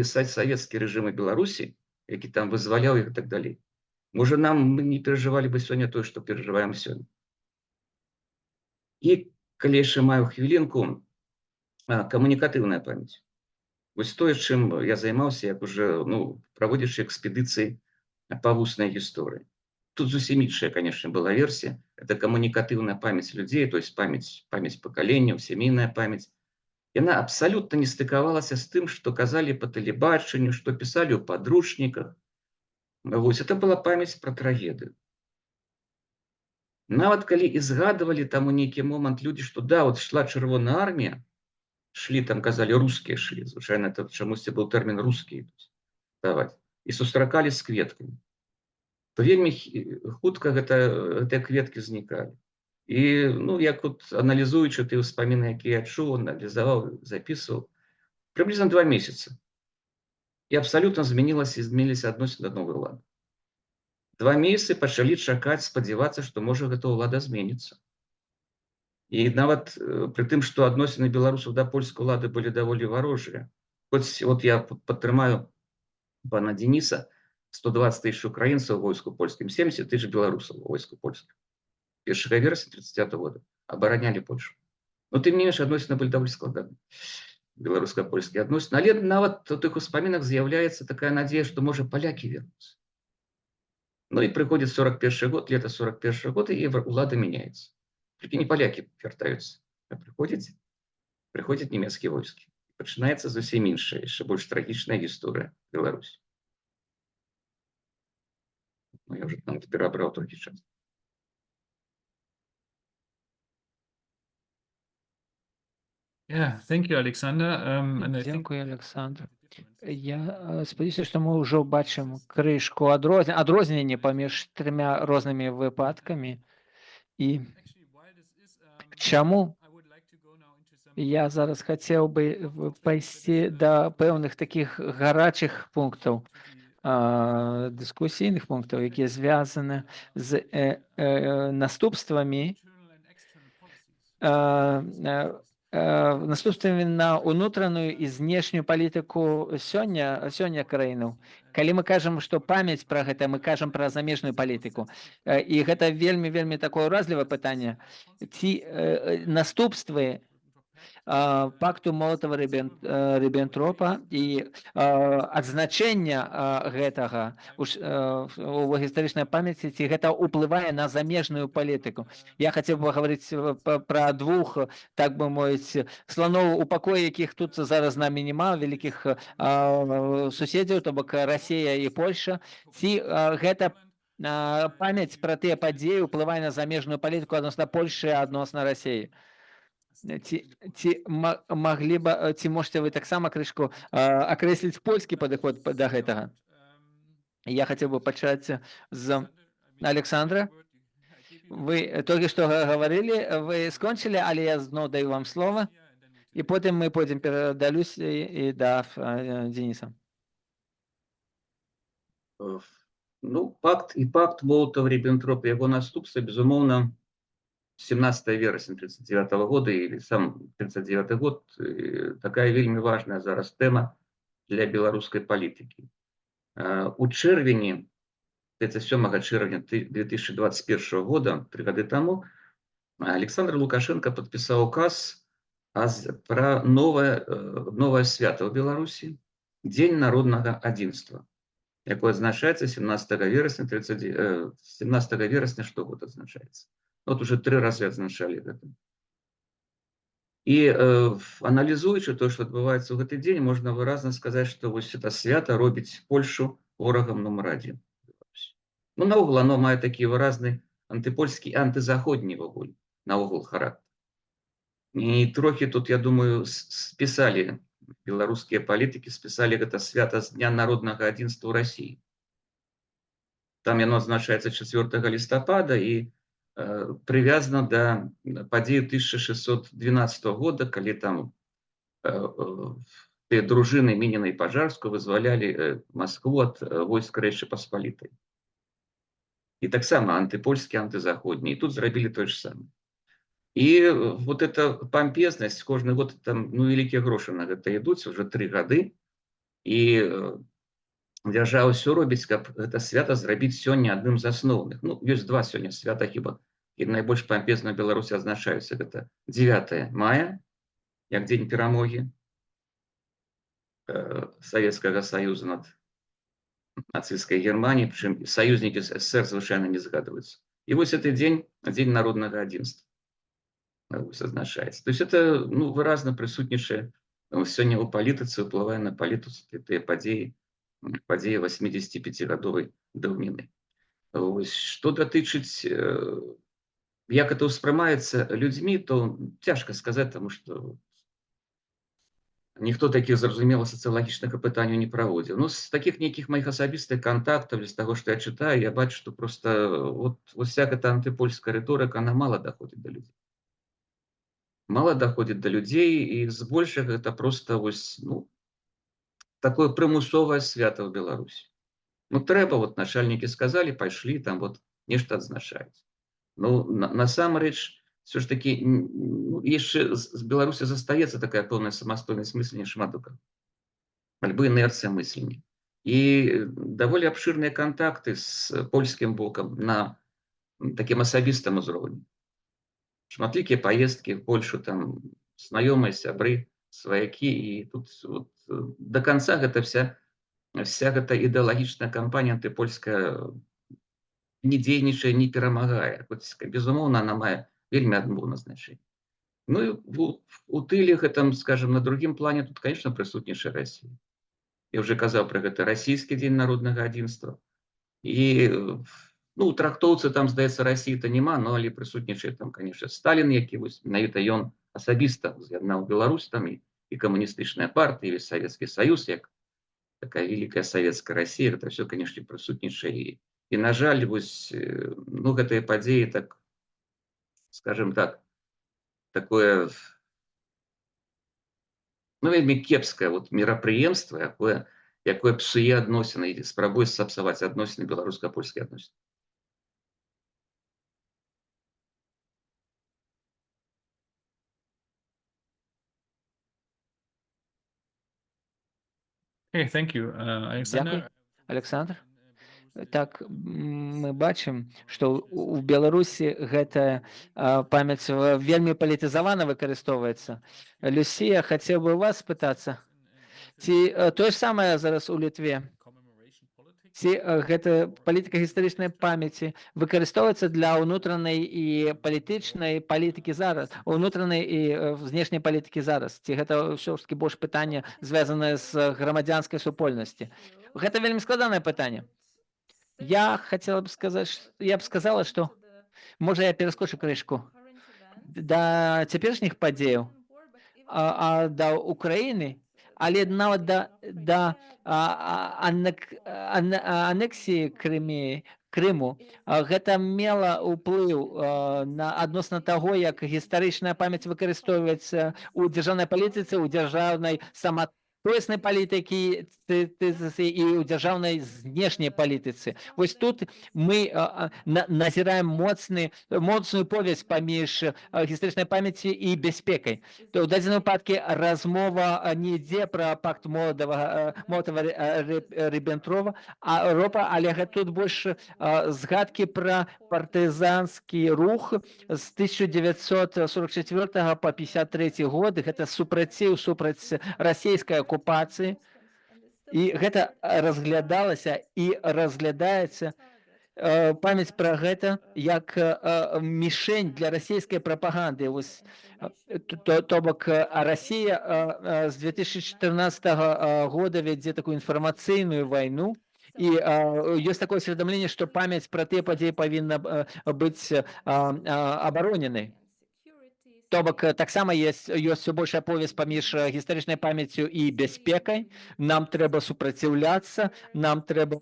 савецкі рэжым Беларусі, які там вызваляў іх і так далей, можа, мы не перажывалі бы сёння тое, што перажываем сёння. І калі яшчэ маю хвілінку, камунікатыўная памяць. Вось тое, чым я займаўся, як уже, ну, праводзячы экспедыцыі па вуснай гісторыі. Тут зусім іншая, конечно, была версія. Это камунікатыўная памяць людзей, то есть памяць пакаленняў, сямейная памяць. Яна абсалютна не стыкавалася з тым, што казалі па тэлебачанню, што пісалі ў падручніках. Вось, это была памяць пра трагедыю. Нават калі і згадывалі там у нейкі момант людзі, што да, вот шла Чырвоная армія, шлі, там казалі, рускія шлі, звычайна, это чамусьці быў тэрмін рускія, і сустракалі з кветкамі, то вельмі хутка гэтыя кветкі знікалі. І, ну, як вот аналізуючы тыя ўспаміны, якія я чуў, аналізаваў, запісваў, прыблізна 2 месяцы. І абсалютна змяніліся адносіны да новай улады. 2 месяцы пачалі чакаць, спадзявацца, што можа гэта ўлада зменіцца. І нават пры тым, што адносіны беларусаў да польскай улады былі даволі варожыя. Хоць вот я падтрымаю пана Дениса, 120 тысяч украінцаў у войску польскім, 70 тысяч беларусаў у войску польскім. 1 верасня 1939 года абаранялі Польшу. Но тым не менш, адносіны былі даволі складаныя, беларуска-польскія адносіны. Але нават у тых успамінах з'яўляецца такая надзея, што можа палякі вернуцца. Ну і прыходзіць 41 год, лета 41 года, і ўлада мяняецца. Толькі не палякі вяртаюцца, а прыходзяць нямецкія войскі. Пачынаецца зусім іншая, яшчэ больш трагічная гісторыя Беларусі. Ну, я уже там перабраў толькі час. Yeah, thank you, Alexander. And I think Дякую, Александр. Я спадзяюся, што мы ўжо бачым крышку адрозненне паміж 3 рознымі выпадкамі. І чаму я зараз хацеў бы пайсці да пэўных такіх гарачых пунктаў, дыскусійных пунктаў, якія звязаны з наступствамі на ўнутраную і знешнюю палітыку сёння краінаў. Калі мы кажам, што памяць пра гэта, мы кажам пра замежную палітыку. І гэта вельмі такое ўразлівае пытанне. Ці наступствы пакту Молотава-Ріббентропа і адзначэння гэтага у гістарычнай памяці, ці гэта ўплывае на замежную палітыку. Я хацеў бы пагаварыць пра 2, так бы мовіць, слоноў у пакоі, якіх тут зараз з намі няма, вялікіх суседзяў, то бок Расія і Польша. Ці гэта памяць пра тыя падзеі ўплывае на замежную палітыку адносна Польшы, адносна Расіі? Ці можете вы таксама крышку акрэсліць польскі падыход да гэтага? Я хацеў бы пачаць з Александра. Вы толькі што гаварылі, вы скончылі, але я зноў даю вам слова, і потым мы пойдзем перадалюсь і да Дениса. Ну, пакт Молотава-Ріббентропа, яго наступства, безумоўна, 17 верасня 1939 года или сам 1939 год такая вельмі важная зараз тэма для беларускай палітыкі. У чэрвені, 37 чэрвеня 2021 года, 3 гады таму, Александр Лукашенко падпісаў указ пра новае свята ў Беларусі, Дзень народнага адзінства, якое адзначаецца 17 верасня штогод адзначаецца. Вот уже 3 раза адзначалі гэта. І аналізуючи те, що відбувається в цей день, можна виразно сказати, що ось це свято робить Польщу ворогом номер один. Ну, наогул, воно має такий виразний антипольський, антизаходній вогонь, наогул характер. І трохи тут, я думаю, списали, белорусские политики списали это свято с Дня народного единства в России. Там оно означается 4 листопада и привязано до подеи 1612 года, когда там дружины Минина и Пожарского вызволяли Москву от войск Речи Посполитой. И так само антипольские, антизаходные. И тут зробили то же самое. И вот эта помпезность, кожный год там, ну, великие гроши на это идут, уже 3 годы. И держава все робить, как это свято зробить сёння одним з асноўных. Ну, есть 2 сёння свята хіба. И найбольш помпезна в Беларуси означаются. Это 9 мая, як День перамоги Советского Союза над нацистской Германией, причем союзники СССР совершенно не згадываются. И вот этот день, День народного единства. Означається. Тобто це, ну, виразно присутніше сьогодні у політиці, впливає на політику ті події 85-годової давнини. Ось, що дотичить, як це сприймається людьми, то тяжко сказати, тому що ніхто таких зрозумілих соціологічних опитань не проводив. Ну, з таких ніяких моїх особистих контактів, з того, що я читаю, я бачу, що просто от всяка та антипольська риторика, вона мало доходить до людей. Мало доходит до людей, и з больших это просто ось, ну, такое примусовое свято в Беларуси. Ну, треба, вот начальники сказали, пошли, там вот нечто адзначаюць. Ну, насамрэч, все ж таки, ну, яшчэ з Беларусі застаецца такая пэўная самастойнасць мыслення шмат у каго. Альбо інерцыя мыслення. І даволі абшырныя контакты з польскім бокам на такім асабістым узроўні. Шматлікія поездки в Польшу, там, знаёмыя, сябры, сваякі, і тут вот, до конца гэта вся гэта ідэалагічная кампанія антипольская не дзейнічае, не перамагае. Безумоўна, она мае вельмі адмоўнае значэнне. Ну і у тыле гэтым, скажем, на другім плане тут, конечно, прысутнічае Россия. Я уже казаў пра гэта расійскі дзень народнага адзінства. І ну, у трактоўцы там, здаецца, Расіі-то няма, но але прысутнічае там, конечно, Сталін, які вось менавіта ён асабіста з'яднаў Беларусь там і камуністычная партыя, і весь Советский Союз, як такая великая советская Россия, это все, конечно, прысутнічае. І, на жаль, вось, ну, гэтыя падзеі, так, скажем так, такое, ну, вельмі кепскае вот мерапрыемства, якое псуе адносіны і спрабуе сапсаваць адносіны, беларуска-польскія адносіны. Okay, thank you, Alexander. Дякую, Александр. Так, мы бачым, што у Беларусі гэтая памяць вельмі палітызавана выкарыстоўваецца. Люсія, хацеў бы вас спытацца, ці тое ж самае зараз у Літве? Ці гэта палітыка гістарычнай памяці выкарыстоўваецца для ўнутранай і палітычнай палітыкі зараз, унутранай і знешняй палітыкі зараз? Ці гэта ўсё ж такі больш пытанне, звязанае з грамадзянскай супольнасці? Гэта вельмі складанае пытанне. Я хотела бы сказать, я бы сказала, что, может, я перескочу крышку до цяперашніх падзеяў, до Украины, але нават до анексіі Крыму, гэта мела ўплыў адносна таго, як гістарычная памяць выкарыстоўваецца у дзяржаўнай палітыцы, у дзяржаўнай саматойснай палітыкі і ў дзяржаўнай знешняй палітыцы. Вось тут мы назіраем моцную повязь паміж гістарычнай памяці і бяспекай. То ў дадзеным выпадку размова не ідзе пра пакт Молотава-Ріббентропа, але тут больш згадкі пра партызанскі рух з 1944 по 1953 год. Гэта супраціў супраць расійскай акупацыі. І гэта разглядалася і разглядаецца памяць пра гэта як мішень для расійскай прапаганды. Вось, то бок Расія з 2014 года вядзе такую інфармацыйную вайну, і ёсць такое усведамленне, што памяць пра тыя падзеі павінна быць абароненай. То бок таксама ёсць усё большая повязь паміж гістарычнай памяццю і бяспекай. Нам трэба супраціўляцца, нам трэба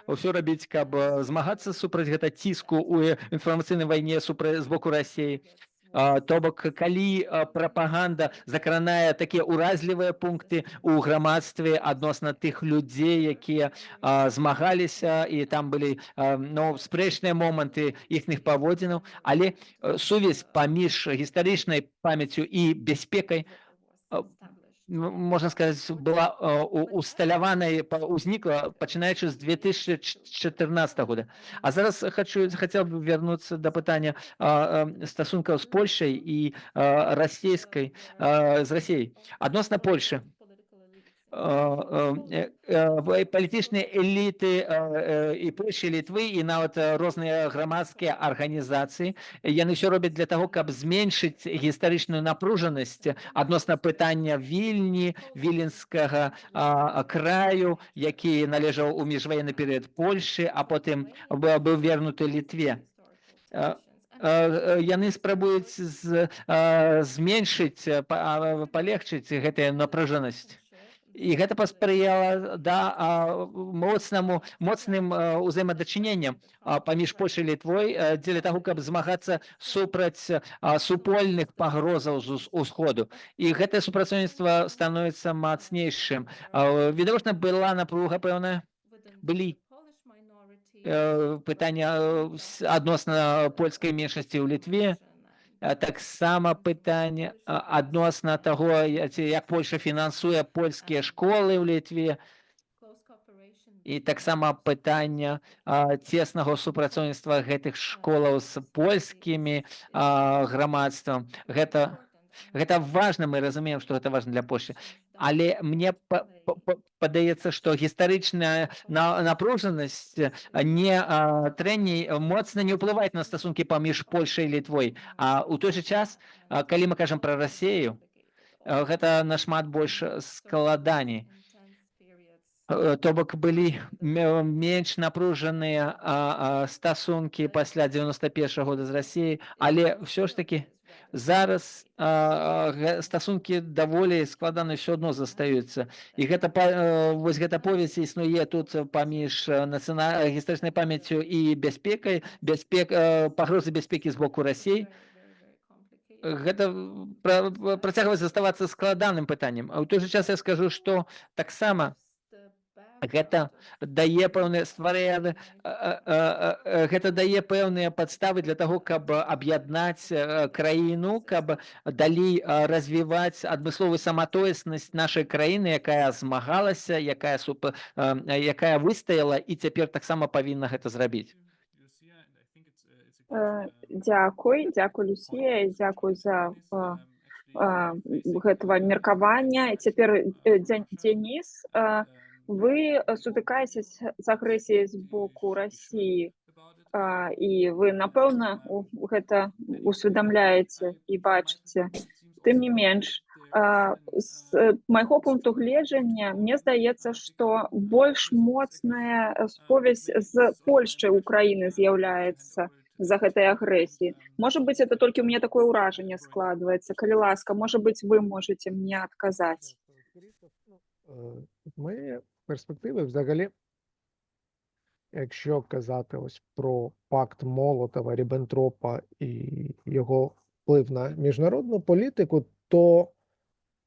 ўсё рабіць, каб змагацца супраць гэта ціску ў інфармацыйнай вайне з боку Расіі. То бок, калі прапаганда закранае такія ўразлівыя пункты ў грамадстве адносна тых людзей, якія змагаліся, і там былі спрэчныя моманты іхных паводзінаў, але сувязь паміж гістарычнай памяццю і бяспекай, можна сказаць, была усталяваная, узнікла пачынаючы з 2014 года. А зараз хацеў бы вярнуцца да пытання стасункаў з Польшай і з Расіяй. Адносна Польшы. Палітычныя эліты і Польші, Літвы, і нават розныя грамадскія арганізацыі, яны ўсё робяць для таго, каб зменшыць гістарычную напружанасць адносна пытання Вільні, віленскага краю, які належаў у міжваенны перыяд Польшы, а потым быў вернуты Літве. Яны спрабуюць зменшыць, палегчыць гэтую напружанасць. І гэта паспрыяла моцным узаемадачыненням паміж Польшай і Літвой дзеля таго, каб змагацца супраць супольных пагрозаў з усходу. І гэтае супрацоўніцтва становіцца мацнейшым. Відавочна, была напруга пэўная, былі пытання адносна польскай меншасці ў Літве, таксама пытанне адносна таго, як Польша фінансуе польскія школы ў Літве, і таксама пытання цеснага супрацоўніцтва гэтых школаў з польскімі грамадствам. Гэта важна, мы разумеем, што гэта важна для Польші. Але мне падаецца, што гістарычная напружанасць трэнней моцна не ўплывае на стасункі паміж Польшай і Літвой. А ў той жа час, калі мы кажам пра Расію, гэта нашмат больш складаней. То бок былі менш напружаныя стасункі пасля 91 года з Расіяй, але ўсё ж такі зараз стасункі даволі складаныя ўсё адно застаюцца. І вось гэта повязь існуе тут паміж гістарычнай памяццю і бяспекай, пагрозы бяспекі з боку Расіі. Гэта працягвае заставацца складаным пытаннем. А ў той жа час я скажу, што таксама гэта дае пэўныя падставы для таго, каб аб'яднаць краіну, каб далей развіваць адмысловую саматоеснасць нашай краіны, якая змагалася, якая выстаяла і цяпер таксама павінна гэта зрабіць. Дзякуй, Люсія, дзякуй за гэтага меркавання. Цяпер Дзеніс, вы сутыкаецеся з агрэсіяй з боку Расіі, і вы, напэўна, гэта усведамляеце і бачыце. Тым не менш, з майго пункту гледжання, мне здаецца, што больш моцная сувязь з Польшчай Украіны з'яўляецца за гэтай агрэсіі. Можа быць, это толькі ў мяне такое ўражанне складваецца. Калі ласка, можа быць, вы можаце мне адказаць. З моєї перспективи, взагалі, якщо казати ось про пакт Молотова-Ріббентропа і його вплив на міжнародну політику, то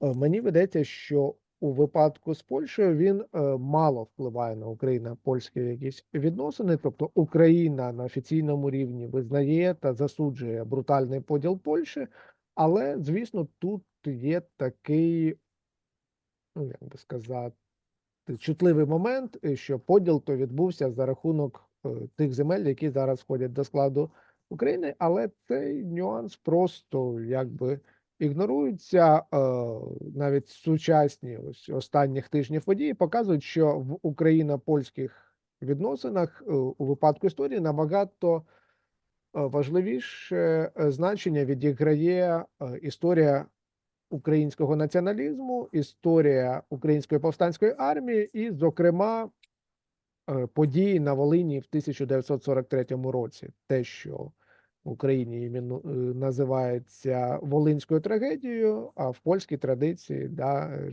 мені видається, що у випадку з Польщею він мало впливає на україно-польські якісь відносини. Тобто Україна на офіційному рівні визнає та засуджує брутальний поділ Польщі, але, звісно, тут є такий, як би сказати, чутливий момент, що поділ то відбувся за рахунок тих земель, які зараз входять до складу України, але цей нюанс просто якби ігнорується. Навіть сучасні ось останніх тижнів події показують, що в україно-польських відносинах у випадку історії набагато важливіше значення відіграє історія українського націоналізму, історія Української повстанської армії і, зокрема, події на Волині в 1943 році. Те, що в Україні називається Волинською трагедією, а в польській традиції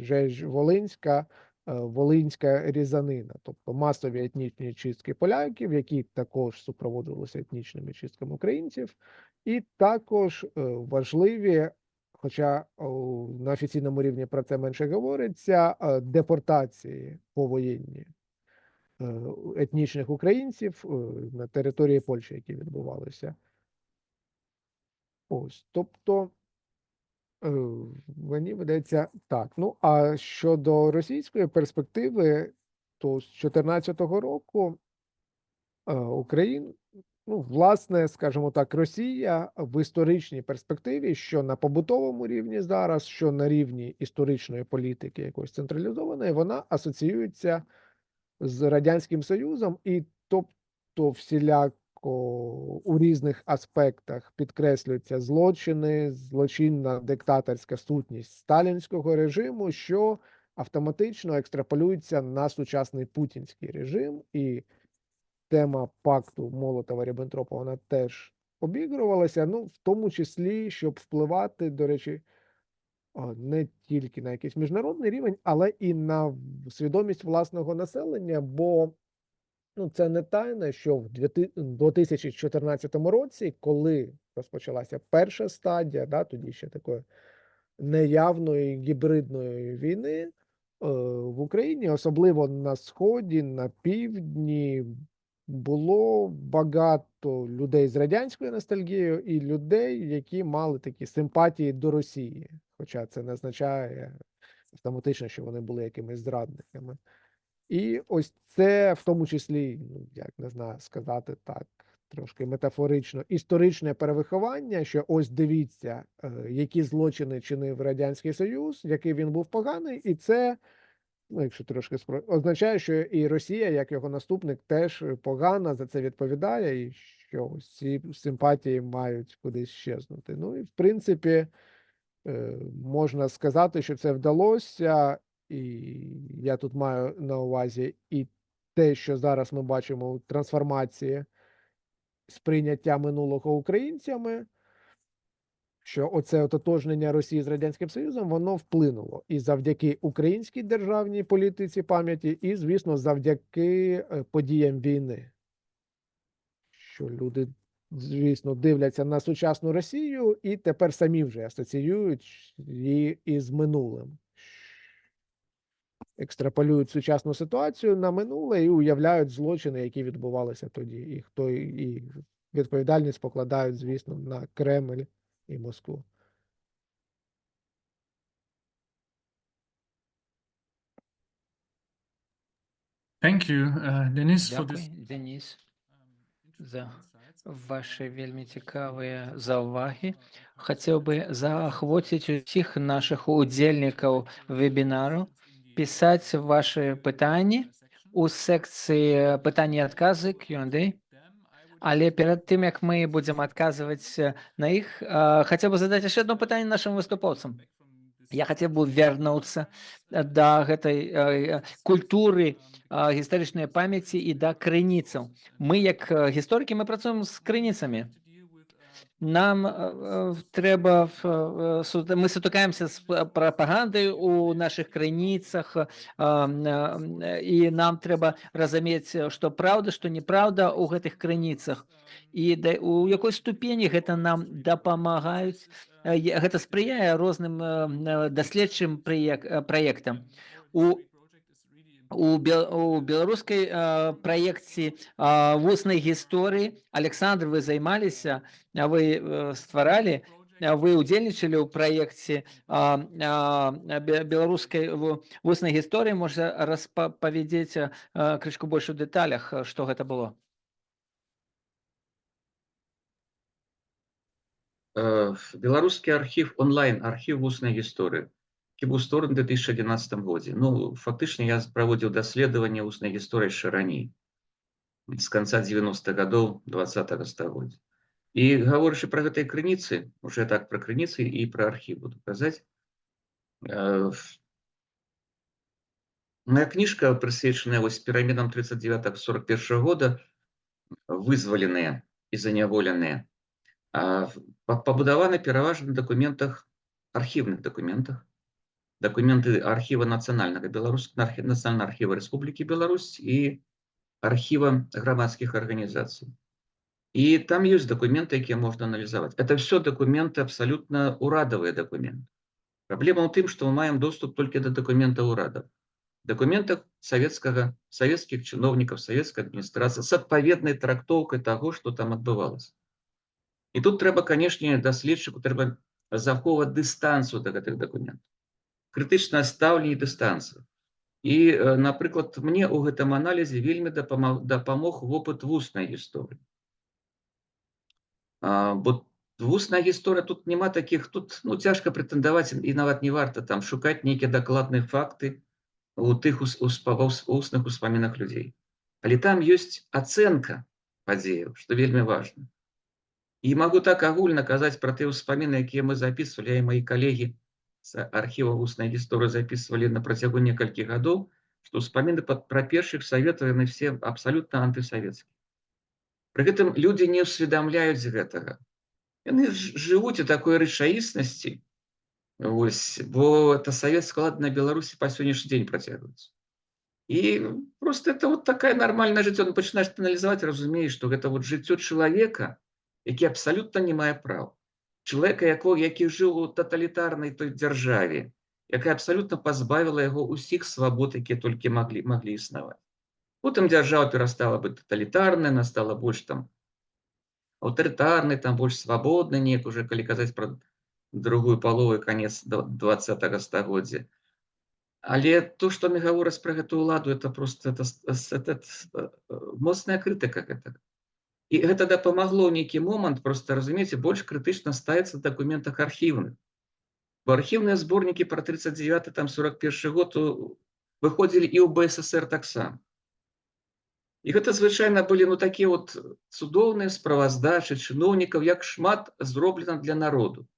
Rzeź Волинська, Волинська різанина, тобто масові етнічні чистки поляків, які також супроводжувалися етнічними чистками українців, і також важливі, хоча на офіційному рівні про це менше говориться, депортації повоєнні етнічних українців на території Польщі, які відбувалися. Ось, тобто, мені видається так. Ну, а щодо російської перспективи, то з 2014 року Україна, ну, власне, скажімо так, Росія в історичній перспективі, що на побутовому рівні зараз, що на рівні історичної політики якоїсь централізованої, вона асоціюється з Радянським Союзом, і тобто всіляко у різних аспектах підкреслюються злочини, злочинна диктаторська сутність сталінського режиму, що автоматично екстраполюється на сучасний путінський режим, і тема пакту Молотова-Ріббентропа, вона теж обігрувалася, ну, в тому числі, щоб впливати, до речі, не тільки на якийсь міжнародний рівень, але і на свідомість власного населення, бо ну, це не тайна, що в 2014 році, коли розпочалася перша стадія, тоді ще такої неявної гібридної війни в Україні, особливо на Сході, на Півдні, було багато людей з радянською ностальгією і людей, які мали такі симпатії до Росії. Хоча це не означає автоматично, що вони були якимись зрадниками. І ось це в тому числі, ну, як не знаю сказати так, трошки метафорично, історичне перевиховання, що ось дивіться, які злочини чинив Радянський Союз, який він був поганий, і це, ну, якщо трошки означає, що і Росія, як його наступник, теж погана, за це відповідає, і що ці симпатії мають кудись щезнути. Ну і в принципі, можна сказати, що це вдалося, і я тут маю на увазі і те, що зараз ми бачимо у трансформації сприйняття минулого українцями, що оце ототожнення Росії з Радянським Союзом, воно вплинуло і завдяки українській державній політиці пам'яті, і, звісно, завдяки подіям війни. Що люди, звісно, дивляться на сучасну Росію і тепер самі вже асоціюють її із минулим. Екстраполюють сучасну ситуацію на минуле і уявляють злочини, які відбувалися тоді. І відповідальність покладають, звісно, на Кремль і Москву. Thank you, Denis, for Дякую, this Денис, за ваші вельми цікаві зауваги. Хотів би заохотити усіх наших удільників вебінару писати ваші питання у секції питання і відкази Q&A. Але перед тим, як ми будемо відказувати на їх, хотів би задати ще одне питання нашим виступовцям. Я хотів би вернуться до гэтай культури гістарычнай памяці і да крыніцаў. Мы, як гісторыкі, мы працуем з крыніцамі. Нам трэба, мы сутыкаемся з прапагандай у наших крыніцах, і нам трэба разумець, што праўда, што неправда ў гэтых крыніцах. І у якой ступені гэта нам дапамагаюць, гэта спрыяе розным даследчым праектам. У беларускай праекце вуснай гісторыі, Александр, вы займаліся, вы стваралі, вы удзельнічалі ў праекце беларускай вуснай гісторыі, можа распавядзець крышку больш у дэталях, што гэта было? Беларускі архів, онлайн-архів вуснай гісторыі, які быў створаны ў 2011 годзе. Ну, фактычна я праводзіў даследаванне вуснай гісторыі яшчэ раней. з канца 90-х гадоў 20-го стагоддзя. І гаворачы пра гэтыя крыніцы, уже так пра крыніцы і пра архіў буду казаць, моя кніжка, прысвечаная вось пераменам 39-41 года, вызваленыя і заняволеныя, пабудаваны пераважна на дакументах, архіўных дакументах, дакументы архіва нацыянальнага нацыянальнага архіва Рэспублікі Беларусь і архіва грамадскіх арганізацый. І там ёсць дакументы, якія можна аналізаваць. Это все дакументы абсалютна урадавыя дакументы. Праблема ў тым, што мы маем доступ толькі да дакументаў урада. Дакументах савецкіх чыноўнікаў, савецкай адміністрацыі з адпаведнай трактоўкай таго, што там адбывалася. І тут трэба, канешне, даследчыку трэба захоўваць дыстанцыю да гэтых дакументаў. Крытычнае стаўленне і дыстанцыю. І, напрыклад, мне ў гэтым аналізе вельмі дапамог вопыт вуснай гісторыі. Бо вусная гісторыя, тут няма такіх, тут цяжка прэтэндаваць, і нават не варта там шукаць нейкія дакладныя факты у тых устных успамінах людзей. Але там ёсць ацэнка падзеяў, што вельмі важна. І магу так агульна казаць пра тыя ўспаміны, якія мы записывалі, і мои калегі з архіва вуснай гісторыі записывалі на працягу некалькіх гадоў, што ўспаміны пра першых саветаў, яны все абсалютна антысавецкія. Пры гэтым людзі не ўсведамляюць гэтага. Яны жывуць у такой рэчаіснасці, бо это савецкі лад на Беларусі па сённяшні дзень працягваецца. І просто это вот такая нармальная жыццё. Пачынаеш аналізаваць, разумееш, што гэта вот жыццё чалавека, які абсалютна не мае праў. Чалавека, які жыў у таталітарнай той дзяржаве, якая абсалютна пазбавіла яго ўсіх свабод, якія толькі маглі існаваць. Потым дзяржава перастала быць таталітарнай, она стала больш там аўтарытарнай, там больш свабоднай, неяк уже, калі казаць пра другую палову, канец 20-го стагоддзя. Але то, што мне гавораць пра гэту ўладу, это просто моцная крытыка гэтага. І гэта дапамагло ў нейкі момант, просто, разумееце, больш крытычна ставіцца да дакументах архіўных. Бо архіўныя зборнікі пра 39-41 год выходзілі і ў БССР таксама. І гэта звычайна былі такія вот цудоўныя справаздачы чыноўнікаў, як шмат зроблена для народу.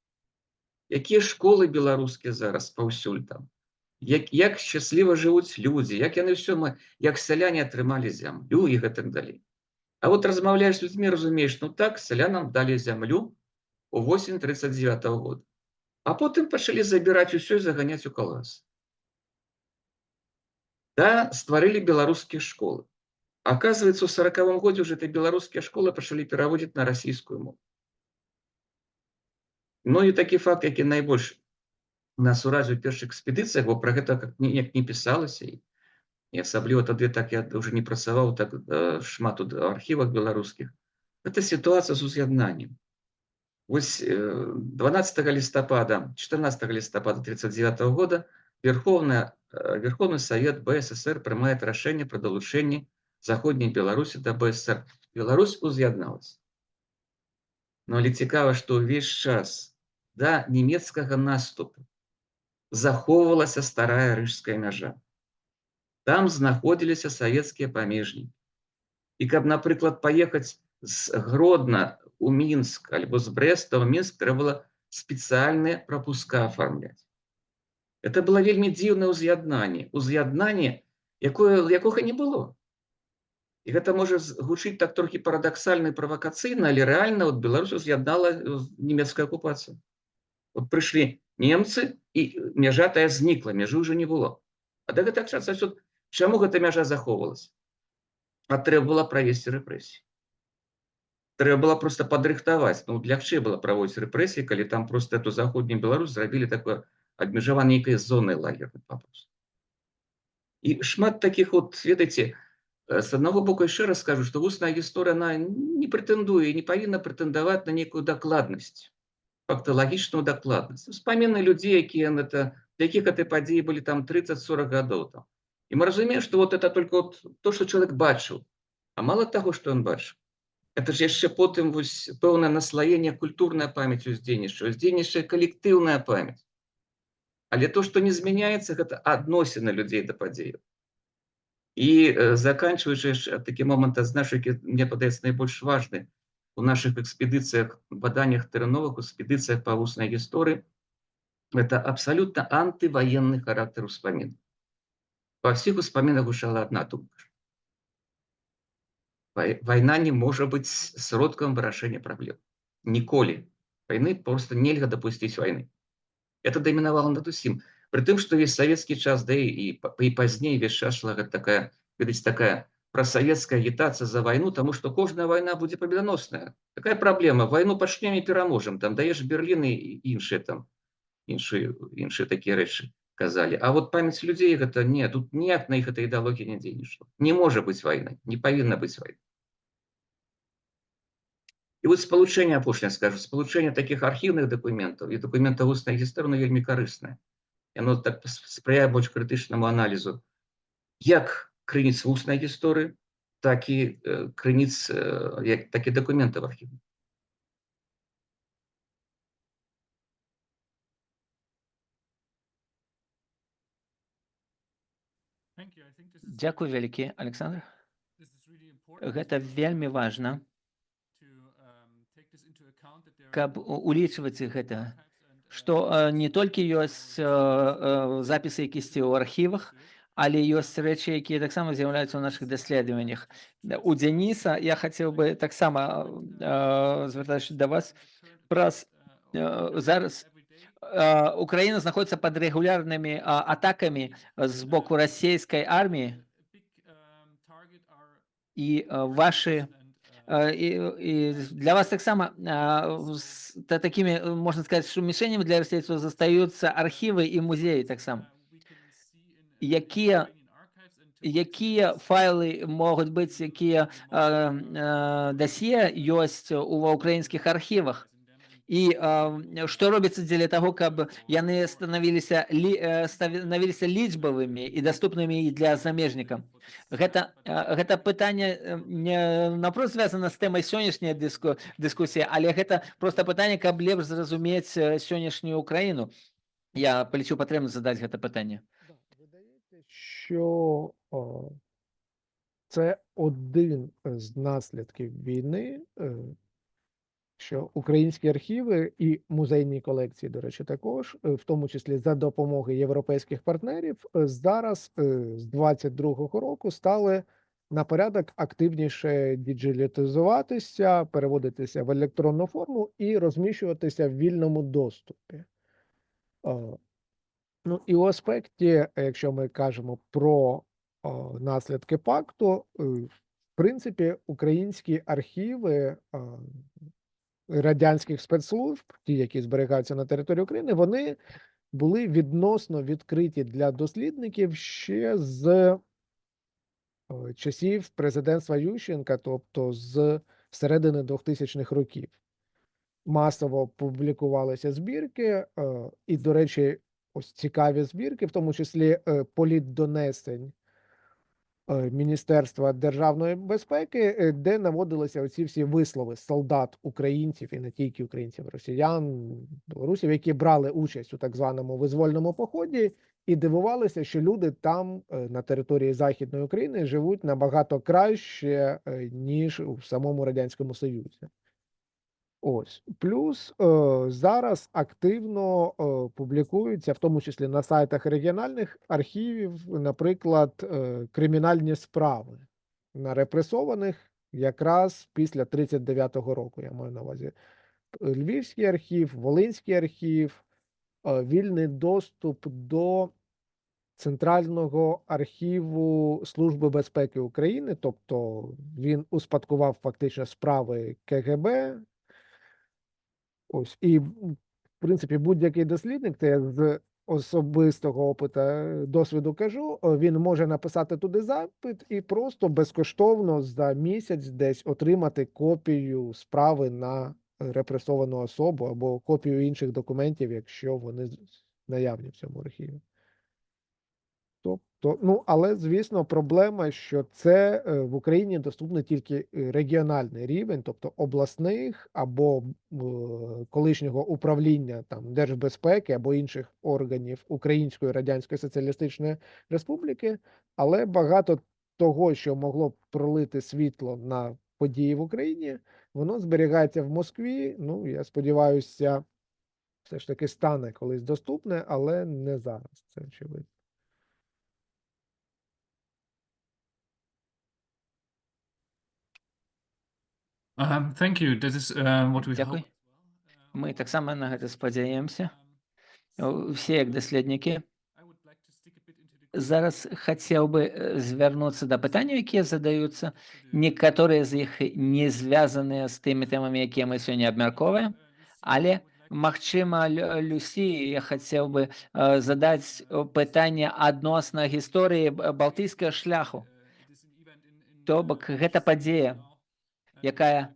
Якія школы беларускія зараз паўсюль там. Як шчасліва жывуць людзі, як яны як сяляне атрымалі зямлю і гэтак далей. А вот размаўляеш з людзьмі, разумееш, так, сялянам далі зямлю у восень 39-го года. А потым пачалі забіраць усё і заганяць у калгасы. Да, стварылі беларускія школы. Оказывается, у 40-м годзе уже эти беларускія школы пачалі пераводзіць на расійскую мову. Ну і такі факт, які найбольш нас уразіў у першых экспедыцыях, бо пра гэта ніяк не пісалася. І асабліва тады так я уже не працаваў так шмат у архівах беларускіх. Гэта сітуацыя з уз'яднаннем. Вось 14 лістапада 39-го года Верховный Совет БССР прымае рашэнне пра далучэнне Заходняй Беларусі да БССР. Беларусь уз'ядналася. Но але цікава, што ўвесь час да нямецкага наступу захоўвалася старая рыжская мяжа. Там знаходзіліся савецкія памежнікі. І каб, напрыклад, паехаць з Гродна у Мінск альбо з Брэста ў Мінск, трэба было спецыяльныя прапуска афармляць. Это было вельмі дзіўнае ўз'яднанне, якога не было. І гэта можа гучыць так трохі парадаксальна і правакацыйна, але рэальна Беларусь уз'яднала нямецкая акупацыя. Вот прыйшлі немцы, і мяжа тая знікла, мяжы ўжо не было. А да гэтага часу чаму гэта мяжа захоўвалася? А трэба было правесці рэпрэсіі. Трэба было проста падрыхтаваць. Лягчэй было праводзіць рэпрэсіі, калі там проста эту заходнюю Беларусь зрабілі такое абмежаванне нейкай зонай лагернай папросту. І шмат такіх, ведаеце, з аднаго боку яшчэ раз скажу, што вусная гісторыя, она не прэтэндуе, не павінна прэтэндаваць на нейкую дакладнасць, факталагічную дакладнасць. Успаміны людзей, для якіх гэтай падзеі былі там 30-40 гадоў. І мы разумеем, што это только то, што чалавек бачыў. А мала таго, што ён бачыў. Это ж яшчэ потым пэўнае наслаенне, культурная памяць уздзейнічае калектыўная памяць. Але то, што не змяняецца, гэта адносіны людзей да падзеяў. І заканчиваючи такі моменти, знаєш, які, мені подається, найбільш важливі у наших експедиціях, баданнях теренових, експедиціях по усній історії, це абсолютно антивоєнний характер успомин. Во всіх успоминах гучала одна думка. Война не может быть сродком вырашения проблем. Ніколи. Войны просто нельзя допустить войны. Это доминовало над усім. При том, что весь советский час, да и позднее весь час шла такая, видите, такая просоветская агитация за войну, потому что каждая война будет победоносная. Какая проблема? Войну почнем и переможем. Там даешь Берлин и іншие такие речи казали. А вот память людей, это нет, тут ніяк на их этой идеологии не денешь. Не может быть войны, не повинна быть войны. І от спалучэнне, апошняе скажу, спалучэнне таких архіўных дакументаў і дакументаў уснай гісторыі, оно вельмі карыснае. Яно так спрыяе больш крытычнаму аналізу як крыніц вуснай гісторыі, так і крыніц, так і дакументаў архіўных. Дзякуй вялікі, Александр. Гэта вельмі важна, каб улічваць гэта, што не толькі ёсць запісы якісьці ў архівах, але ёсць рэчы, якія таксама з'яўляюцца ў нашых даследаваннях. У Дзяніса я хацеў бы таксама, звяртаючись да вас, праз зараз Украіна знаходіцца пад рэгулярнымі атакамі з боку расійскай арміі, і вашы и для вас таксама такими, можно сказать, что мишенями для расейцаў застаюцца архівы і музеі таксама. Якія файлы могуць быць, якія дасье ёсць ва ўкраінскіх архівах? І што робіцца дзеля таго, каб яны станавіліся лічбавымі і даступнымі для замежнікаў? Гэта пытанне не напрост звязана з тэмай сённяшняй дыскусіі, але гэта проста пытанне, каб лепш зразумець сённяшнюю Україну. Я палічу патрэбна задаць гэта пытанне. Видається, що це один з наслідків війни, що українські архіви і музейні колекції, до речі, також, в тому числі за допомоги європейських партнерів, зараз з 22-го року стали на порядок активніше діджиталізуватися, переводитися в електронну форму і розміщуватися в вільному доступі. Ну і у аспекті, якщо ми кажемо про наслідки пакту, в принципі, українські архіви радянських спецслужб, ті, які зберігаються на території України, вони були відносно відкриті для дослідників ще з часів президентства Ющенка, тобто з середини 2000-х років. Масово публікувалися збірки, і, до речі, ось цікаві збірки, в тому числі політдонесень Міністерства державної безпеки, де наводилися оці всі вислови солдат українців, і не тільки українців, росіян, білорусів, які брали участь у так званому визвольному поході, і дивувалися, що люди там, на території Західної України, живуть набагато краще, ніж у самому Радянському Союзі. Ось. Плюс зараз активно публікуються, в тому числі на сайтах регіональних архівів, наприклад, кримінальні справи на репресованих якраз після 1939 року, я маю на увазі. Львівський архів, Волинський архів, вільний доступ до Центрального архіву Служби безпеки України, тобто він успадкував фактично справи КГБ. Ось, і, в принципі, будь-який дослідник, це я з особистого досвіду кажу, він може написати туди запит і просто безкоштовно за місяць десь отримати копію справи на репресовану особу або копію інших документів, якщо вони наявні в цьому архіві. Тобто, ну, але, звісно, проблема, що це в Україні доступний тільки регіональний рівень, тобто обласних або колишнього управління там Держбезпеки або інших органів Української Радянської Соціалістичної Республіки, але багато того, що могло б пролити світло на події в Україні, воно зберігається в Москві. Ну, я сподіваюся, все ж таки стане колись доступне, але не зараз, це очевидно. Thank you. This is what we Дякую. hope. Ми так само на гэта спадзяемся. Усе як даследнікі. Зараз хацеў бы звярнуцца да пытанняў, якія задаюцца. Некаторыя з іх не звязаныя з тымі тэмамі, якія мы сёння абмяркоўваем, але, магчыма, Люсі, я хацеў бы задаць пытанне адносна гісторыі балтыйскага шляху. То бок гэта падзея, якая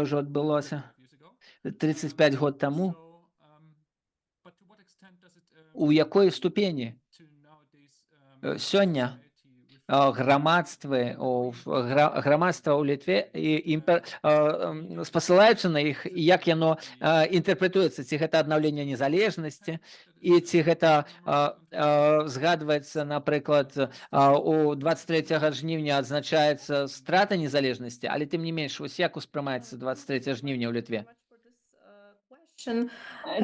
ўжо адбылася 35 год таму, у якой ступені сёння грамадства ў Літве спасылаюцца на іх, і як яно інтэрпрэтуецца, ці гэта аднаўленне незалежнасці, і ці гэта згадваецца, напрыклад, у 23 жніўня адзначаецца страта незалежнасці, але тым не менш, вось як успрымаецца 23 жніўня ў Літве?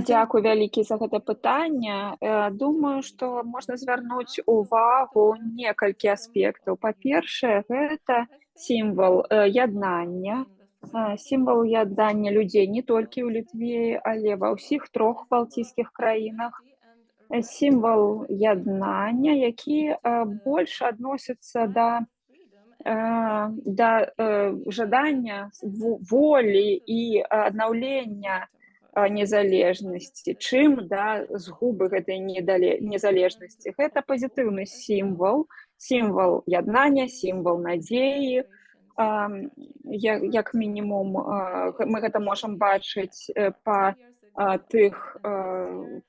Дякую вялікі за гэта пытанне. Думаю, што можна звярнуць увагу некалькі аспектаў. Па-першае, гэта сімвал яднання. Сімвал яднання людзей не толькі ў Літве, але ва ўсіх 3 балтійскіх краінах. Сімвал яднання, які больш адносіцца да жадання волі і аднаўлення незалежнасці, чым да згубы гэтай незалежнасці. Гэта пазітыўны сімвал, сімвал яднання, сімвал надзеі. Як мінімум, мы гэта можам бачыць па тых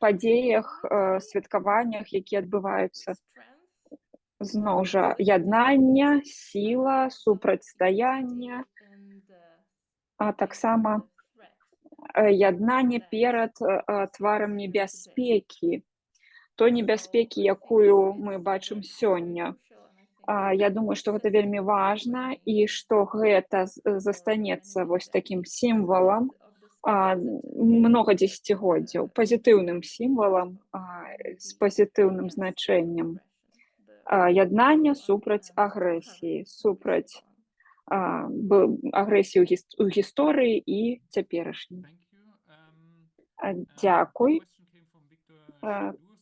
падзеях, святкаваннях, якія адбываюцца. Зноў жа, яднання, сіла, супрацьстаянне, а таксама яднанне перад тварам небяспекі, той небяспекі, якую мы бачым сёння. Я думаю, што гэта вельмі важна, і што гэта застанецца вось такім сімвалам многа дзесяцігоддзяў, пазітыўным сімвалам з пазітыўным значэннем. Яднання супраць агрэсіі, супраць агрэсіі ў гісторыі і цяперашняй. Дзякуй.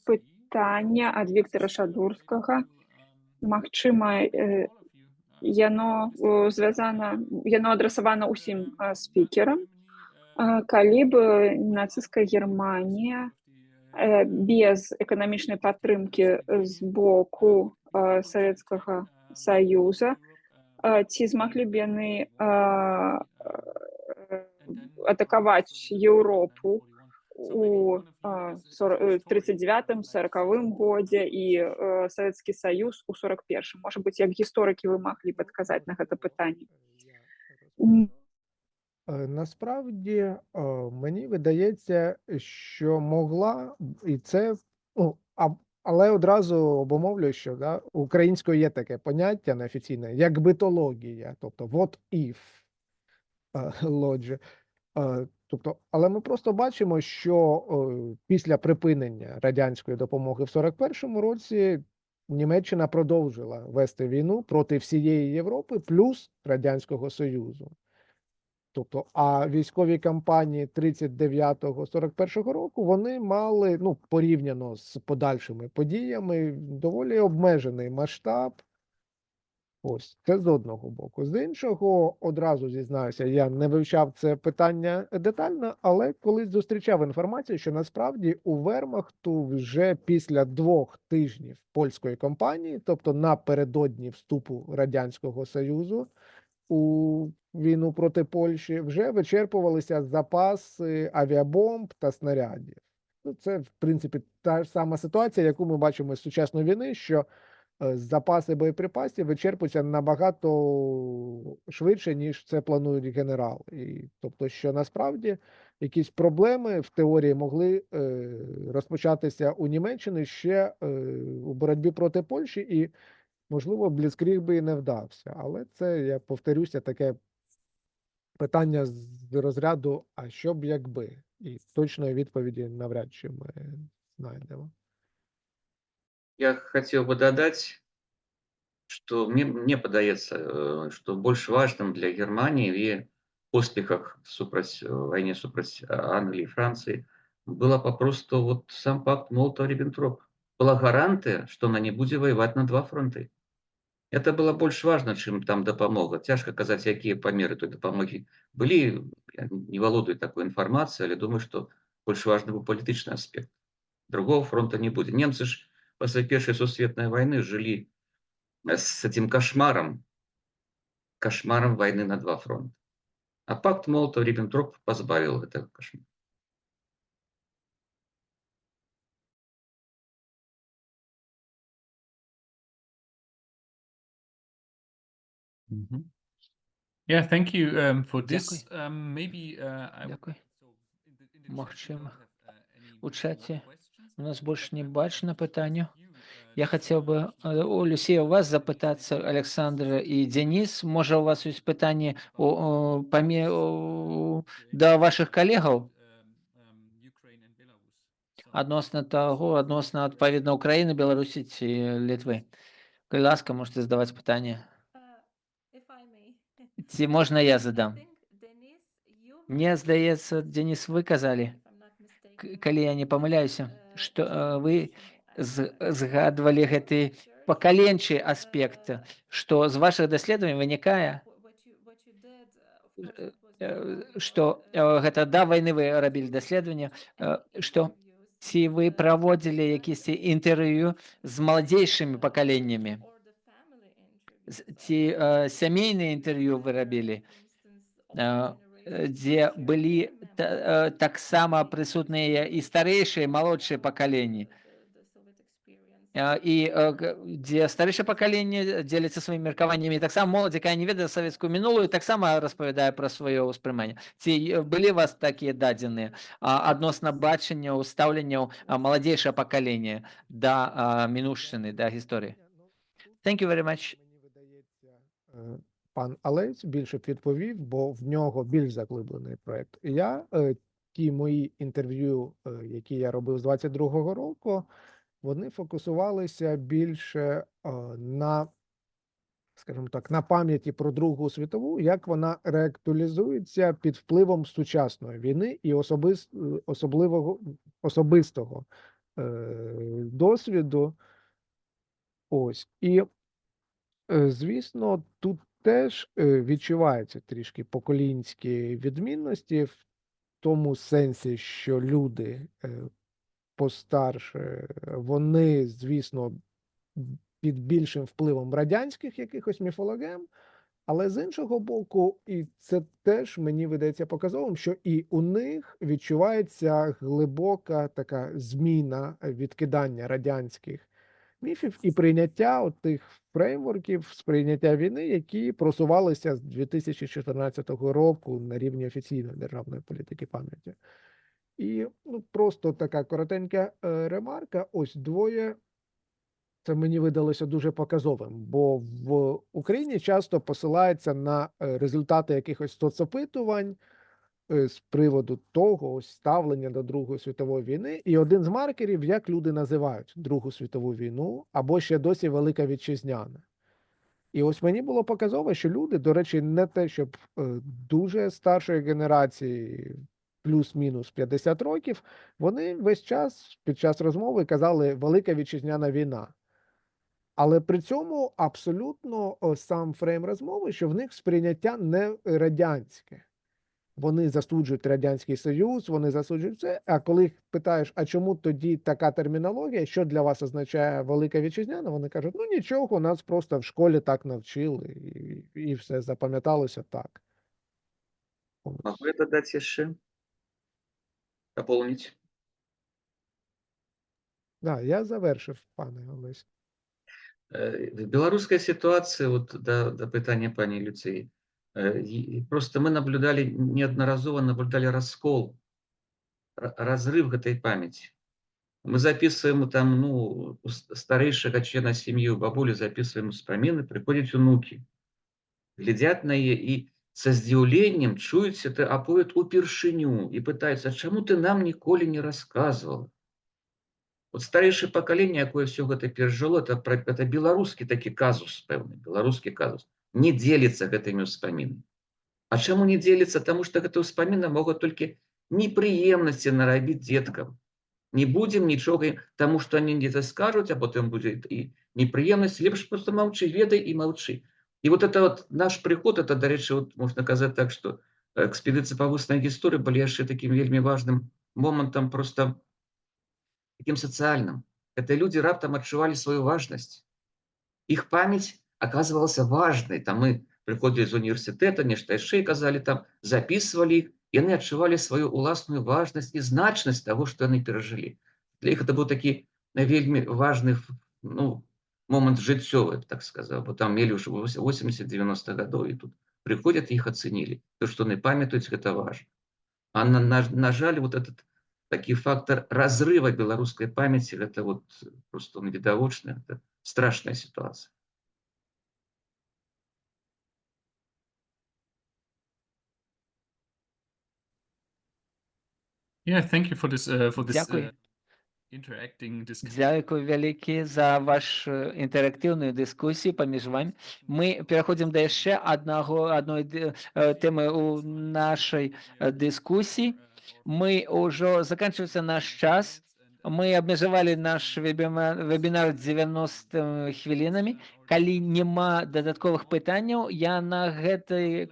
Пытанне ад Віктара Шадурскага. Магчыма, яно адрасавана ўсім спікерам. Калі б нацысцкая Германія без эканамічнай падтрымкі з боку Савецкага Саюза, ці змаглі б яны атакаваць Еўропу у 39-40 годзе і Савецкі Саюз у 41-м? Можа быць, як гісторыкі вы маглі б адказаць на гэта пытанне? Насправді, мені видається, що могла, і це, але одразу обумовлюю, що українською є таке поняття неофіційне, як битологія, тобто what if logic. Тобто, але ми просто бачимо, що після припинення радянської допомоги в 41-му році Німеччина продовжила вести війну проти всієї Європи плюс Радянського Союзу. Тобто, а військові кампанії 39-41 року, вони мали, порівняно з подальшими подіями, доволі обмежений масштаб. Ось, це з одного боку. З іншого, одразу зізнаюся, я не вивчав це питання детально, але колись зустрічав інформацію, що насправді у Вермахту вже після 2 тижнів польської кампанії, тобто напередодні вступу Радянського Союзу у війну проти Польщі, вже вичерпувалися запаси авіабомб та снарядів. Це, в принципі, та ж сама ситуація, яку ми бачимо з сучасної війни, що запаси боєприпасів вичерпуються набагато швидше, ніж це планують генерали. І, тобто, що насправді якісь проблеми в теорії могли розпочатися у Німеччині ще у боротьбі проти Польщі, і можливо, Бліцкріг би і не вдався. Але це, я повторюся, таке питання з розряду «а що б якби?» І точної відповіді навряд чи ми знайдемо. Я хотел бы додать, что мне падаецца, што больш важным для Германии в яе поспехах супраць вайне супраць Англии и Франции было папросту вот сам пакт Молотова-Риббентроп. Была гарантыя, што она не будзе ваяваць на два фронты. Это было больш важна, чым там дапамога. Цяжка казаць, якія памеры той дапамогі былі. Я не валодаю такой інфармацыяй, але думаю, што больш важны быў палітычны аспект. Другого фронта не будзе. Немцы ж пасля Першай сусветнай вайны жылі с этим кошмаром войны на два фронта. А пакт Молотова-Риббентроп позбавил этого кошмара. Yeah, thank you for this. Дякую. Maybe Дякую. in the chat we Махчима. don't have any У чаті more questions. у нас больше не But бачно питання. you, Я хотів би у Люсія у вас запитатися, Олександр і Денис. Може, у вас є питання до ваших колегів? Ukraine and Belarus. Односно того, односно, відповідно, України, Білорусі чи Литви. Будь ласка, можете задавати питання. Ці можна я задам? Мне здається, Денис, ви казали, коли я не помиляюся, що ви згадували гэты пакаленчы аспект, што з вашых даследаванняў вынікае, што гэта да вайны вы рабілі даследаванне, што ці вы праводзілі якісьці інтэрв'ю з маладзейшымі пакаленнямі, ці сямейныя інтэрв'ю вы рабілі, дзе былі таксама прысутныя і старэйшыя, малодшыя пакаленні, і дзе старэйшае пакаленне дзеліцца сваімі меркаваннямі, таксама моладзь, якая не ведае савецкую мінулую, таксама распавядае пра сваё ўспрыманне. Ці былі у вас такія дадзеныя адносна бачанняў, стаўленняў маладзейшае пакаленне да мінуўшчыны, да гісторыі? Thank you very much. Мені видається, пан Алець більше б відповів, бо в нього більш заглиблений проєкт. Я, ті мої інтерв'ю, які я робив з 22-го року, вони фокусувалися більше на, скажімо так, на пам'яті про Другу світову, як вона реактуалізується під впливом сучасної війни і особистого досвіду. Ось. І, звісно, тут теж відчуваються трішки поколінські відмінності в тому сенсі, що люди постарше, вони, звісно, під більшим впливом радянських якихось міфологем, але з іншого боку, і це теж мені видається показовим, що і у них відчувається глибока така зміна, відкидання радянських міфів і прийняття тих фреймворків сприйняття війни, які просувалися з 2014 року на рівні офіційної державної політики пам'яті. І просто така коротенька ремарка. Ось двоє, це мені видалося дуже показовим, бо в Україні часто посилається на результати якихось соцопитувань з приводу того ось ставлення до Другої світової війни. І один з маркерів, як люди називають Другу світову війну, або ще досі Велика Вітчизняна. І ось мені було показово, що люди, до речі, не те, щоб дуже старшої генерації, плюс-мінус 50 років, вони весь час під час розмови казали «Велика Вітчизняна війна». Але при цьому абсолютно сам фрейм розмови, що в них сприйняття не радянське. Вони засуджують Радянський Союз, вони засуджують це, а коли їх питаєш, а чому тоді така термінологія, що для вас означає Велика Вітчизняна, вони кажуть, ну нічого, нас просто в школі так навчили, і все запам'яталося так. Могу я додать еще? Дополнить? Да, я завершив, пане Олесь. В белорусской ситуации, вот до питания пани Люции, просто мы неодноразово наблюдали раскол, разрыв этой памяти. Мы записываем там, ну, у старейшего члена семьи, у бабулі записываем успаміны, приходят внуки, глядят на яе и со здзіўленнем чуюць это аповед упершыню и пытаются: «А чаму ты нам ніколі не рассказывала?» Вот старейшее поколение, якое все гэта перажыло, это беларускі такі казус пэўны, беларускі казус. Не делится гэтымі ўспамінамі. А чаму не делится? Таму што гэта ўспаміны могуць толькі непрыемнасці нарабіць дзеткам. Не будем нічога ім, таму што они где-то скажуць, а потым будзе і непрыемнасць. Лепш просто маўчы, ведай і маўчы. И вот это вот наш приход, это, дарэчы, вот можна казаць так, што экспедыцыі па вуснай гісторыі былі яшчэ такім вельмі важным момантам, просто таким социальным. Это люди раптом адчувалі свою важнасць. Их память оказывалась важной. Там мы приходили из университета, нешта яшчэ казалі, там записывали их, и они адчувалі свою уласную важнасць и значнасць того, что они перажылі. Для іх это был такі вельмі важны, ну, момент жыццёвы, так сказал, бо там мелі ўжо 80-90 гадоў, и тут приходят, их оценили. То, что они памятаюць, это важно. А на жаль, вот этот такі фактор разрыва беларускай памяти, это вот просто он відавочны, это страшная ситуация. Yeah, thank you for this Дякую. interacting discussion. Дякую вялікі за вашу інтэрактыўную дыскусію паміж вами. Мы пераходзім да яшчэ адной тэмы ў нашай дыскусіі. Мы ўжо заканчиваецца наш час. Мы абмежавалі наш вебінар 90 хвілінамі. Калі няма дадатковых пытанняў, я на гэтай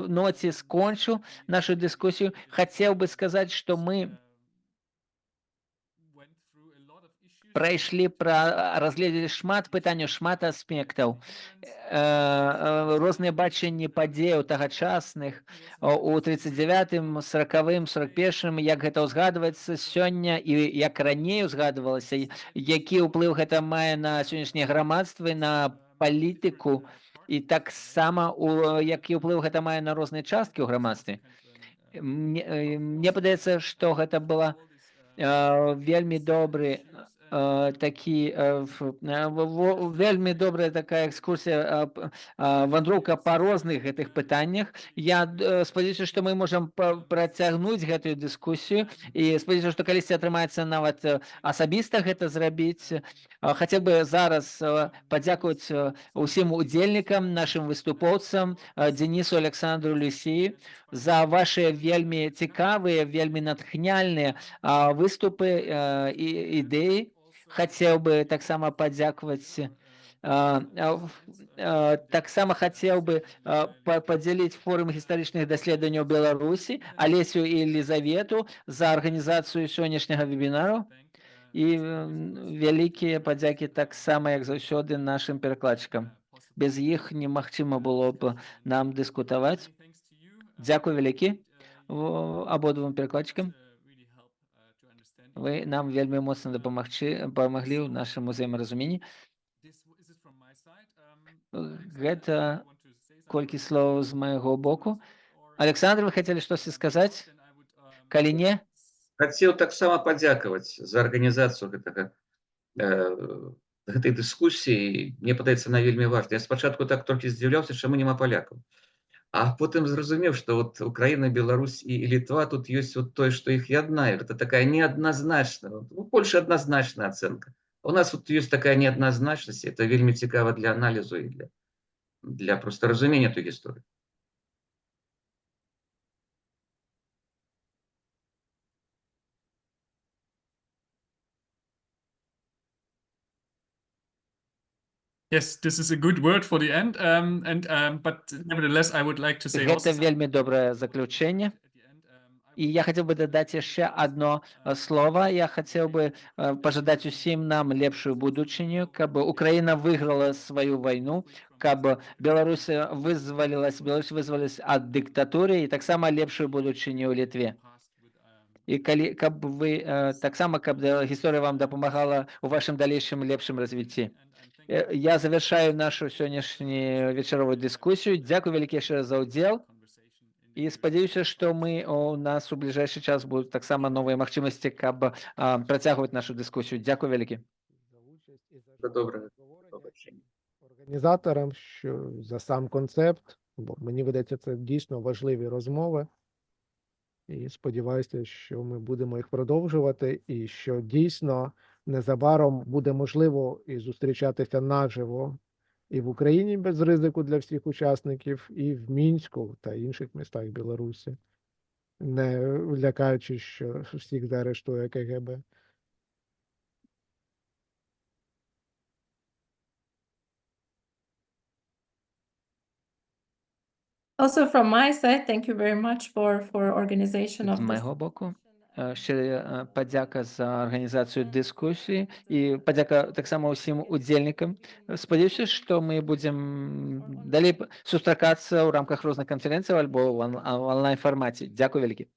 ноце скончу нашу дыскусію. Хацеў бы сказаць, што мы разгледзелі шмат пытанняў, шмат аспектаў, розныя бачанні падзеяў тагачасных у 39-м, 40-м, 41-м, як гэта ўзгадваецца сёння і як раней узгадвалася, які ўплыў гэта мае на сённяшняе грамадства, на палітыку, і таксама які ўплыў гэта мае на розныя часткі ў грамадстве. Мне падаецца, што гэта была вельмі добры вельмі добрая такая экскурсія, вандроўка па розных гэтых пытаннях. Я спадзяюся, што мы можам працягнуць гэтую дыскусію і спадзяюся, што калісьці атрымаецца нават асабіста гэта зрабіць. Хацеў бы зараз падзякаваць усім удзельнікам, нашым выступоўцам, Денису, Александру, Люсіі за ваши вельмі цікавыя, вельмі натхняльныя выступы і ідэі. Хацеў бы таксама падзякаваць, таксама хацеў бы падзяліць форум гістарычных даследаванняў Беларусі, Алесю і Елізавету за арганізацыю сённяшняга вебінару. І вялікія падзякі таксама, як заўсёды, нашым перакладчыкам. Без іх немагчыма было б нам дыскутаваць. Дзякуй вялікі абодвум перакладчыкам. Вы нам вельмі моцна памаглі ў нашым узаемаразуменні. Гэта колькі слоў з майго боку. Александр, вы хацелі штосьці сказаць? Калі не? Хацеў таксама падзякаваць за арганізацыю гэтай дыскусіі. Мне падаецца, она вельмі важна. Я спачатку так толькі здзіўляўся, чаму няма палякаў. А потым зразумеў, што вот Украіна, Беларусь і Літва, тут ёсць вот тое, што іх яднае. Это такая неадназначная, больше адназначная ацэнка. У нас вот ёсць такая неадназначнасць, это вельмі цікава для аналізу і для просто разумення той гісторыі. Yes, this is a good word for the end, but nevertheless, I would like to say Гэта вельмі добрае заключэнне. І я хацеў бы дадаць яшчэ одно слово. Я хацеў бы пажадаць усім нам лепшую будучыню, каб Украіна выйграла сваю вайну, каб Беларусь вызвалілась ад дыктатуры, і таксама лепшую будучыню ў Літве. І каб вы таксама, каб гісторыя вам дапамагала ў вашым далейшым лепшым развіцці. Я завершаю нашу сённяшнюю вечаровую дыскусію. Дзякуй вялікі яшчэ раз за ўдзел. І спадзяюся, што у нас у бліжэйшы час будуць таксама новыя магчымасці, каб працягваць нашу дискусію. Дякую вялікі. За участь і за Все добре. обговорення, Побачення. організаторам, що за сам концепт, бо мені видається, це дійсно важливі розмови. І сподіваюся, що ми будемо їх продовжувати, і що дійсно незабаром буде можливо і зустрічатися наживо і в Україні без ризику для всіх учасників, і в Мінську та інших містах Білорусі, не лякаючись, що всіх заарештує КГБ. Also from my side, thank you very much for organization З of this. майго боку, ще подяка за організацію дискусії і подяка так само усім удзельнікам. Спадзяюся, што мы будзем далей сустракацца ў рамках розных канферэнцыяў альбо ў онлайн-фармаце. Дзякуй вялікі.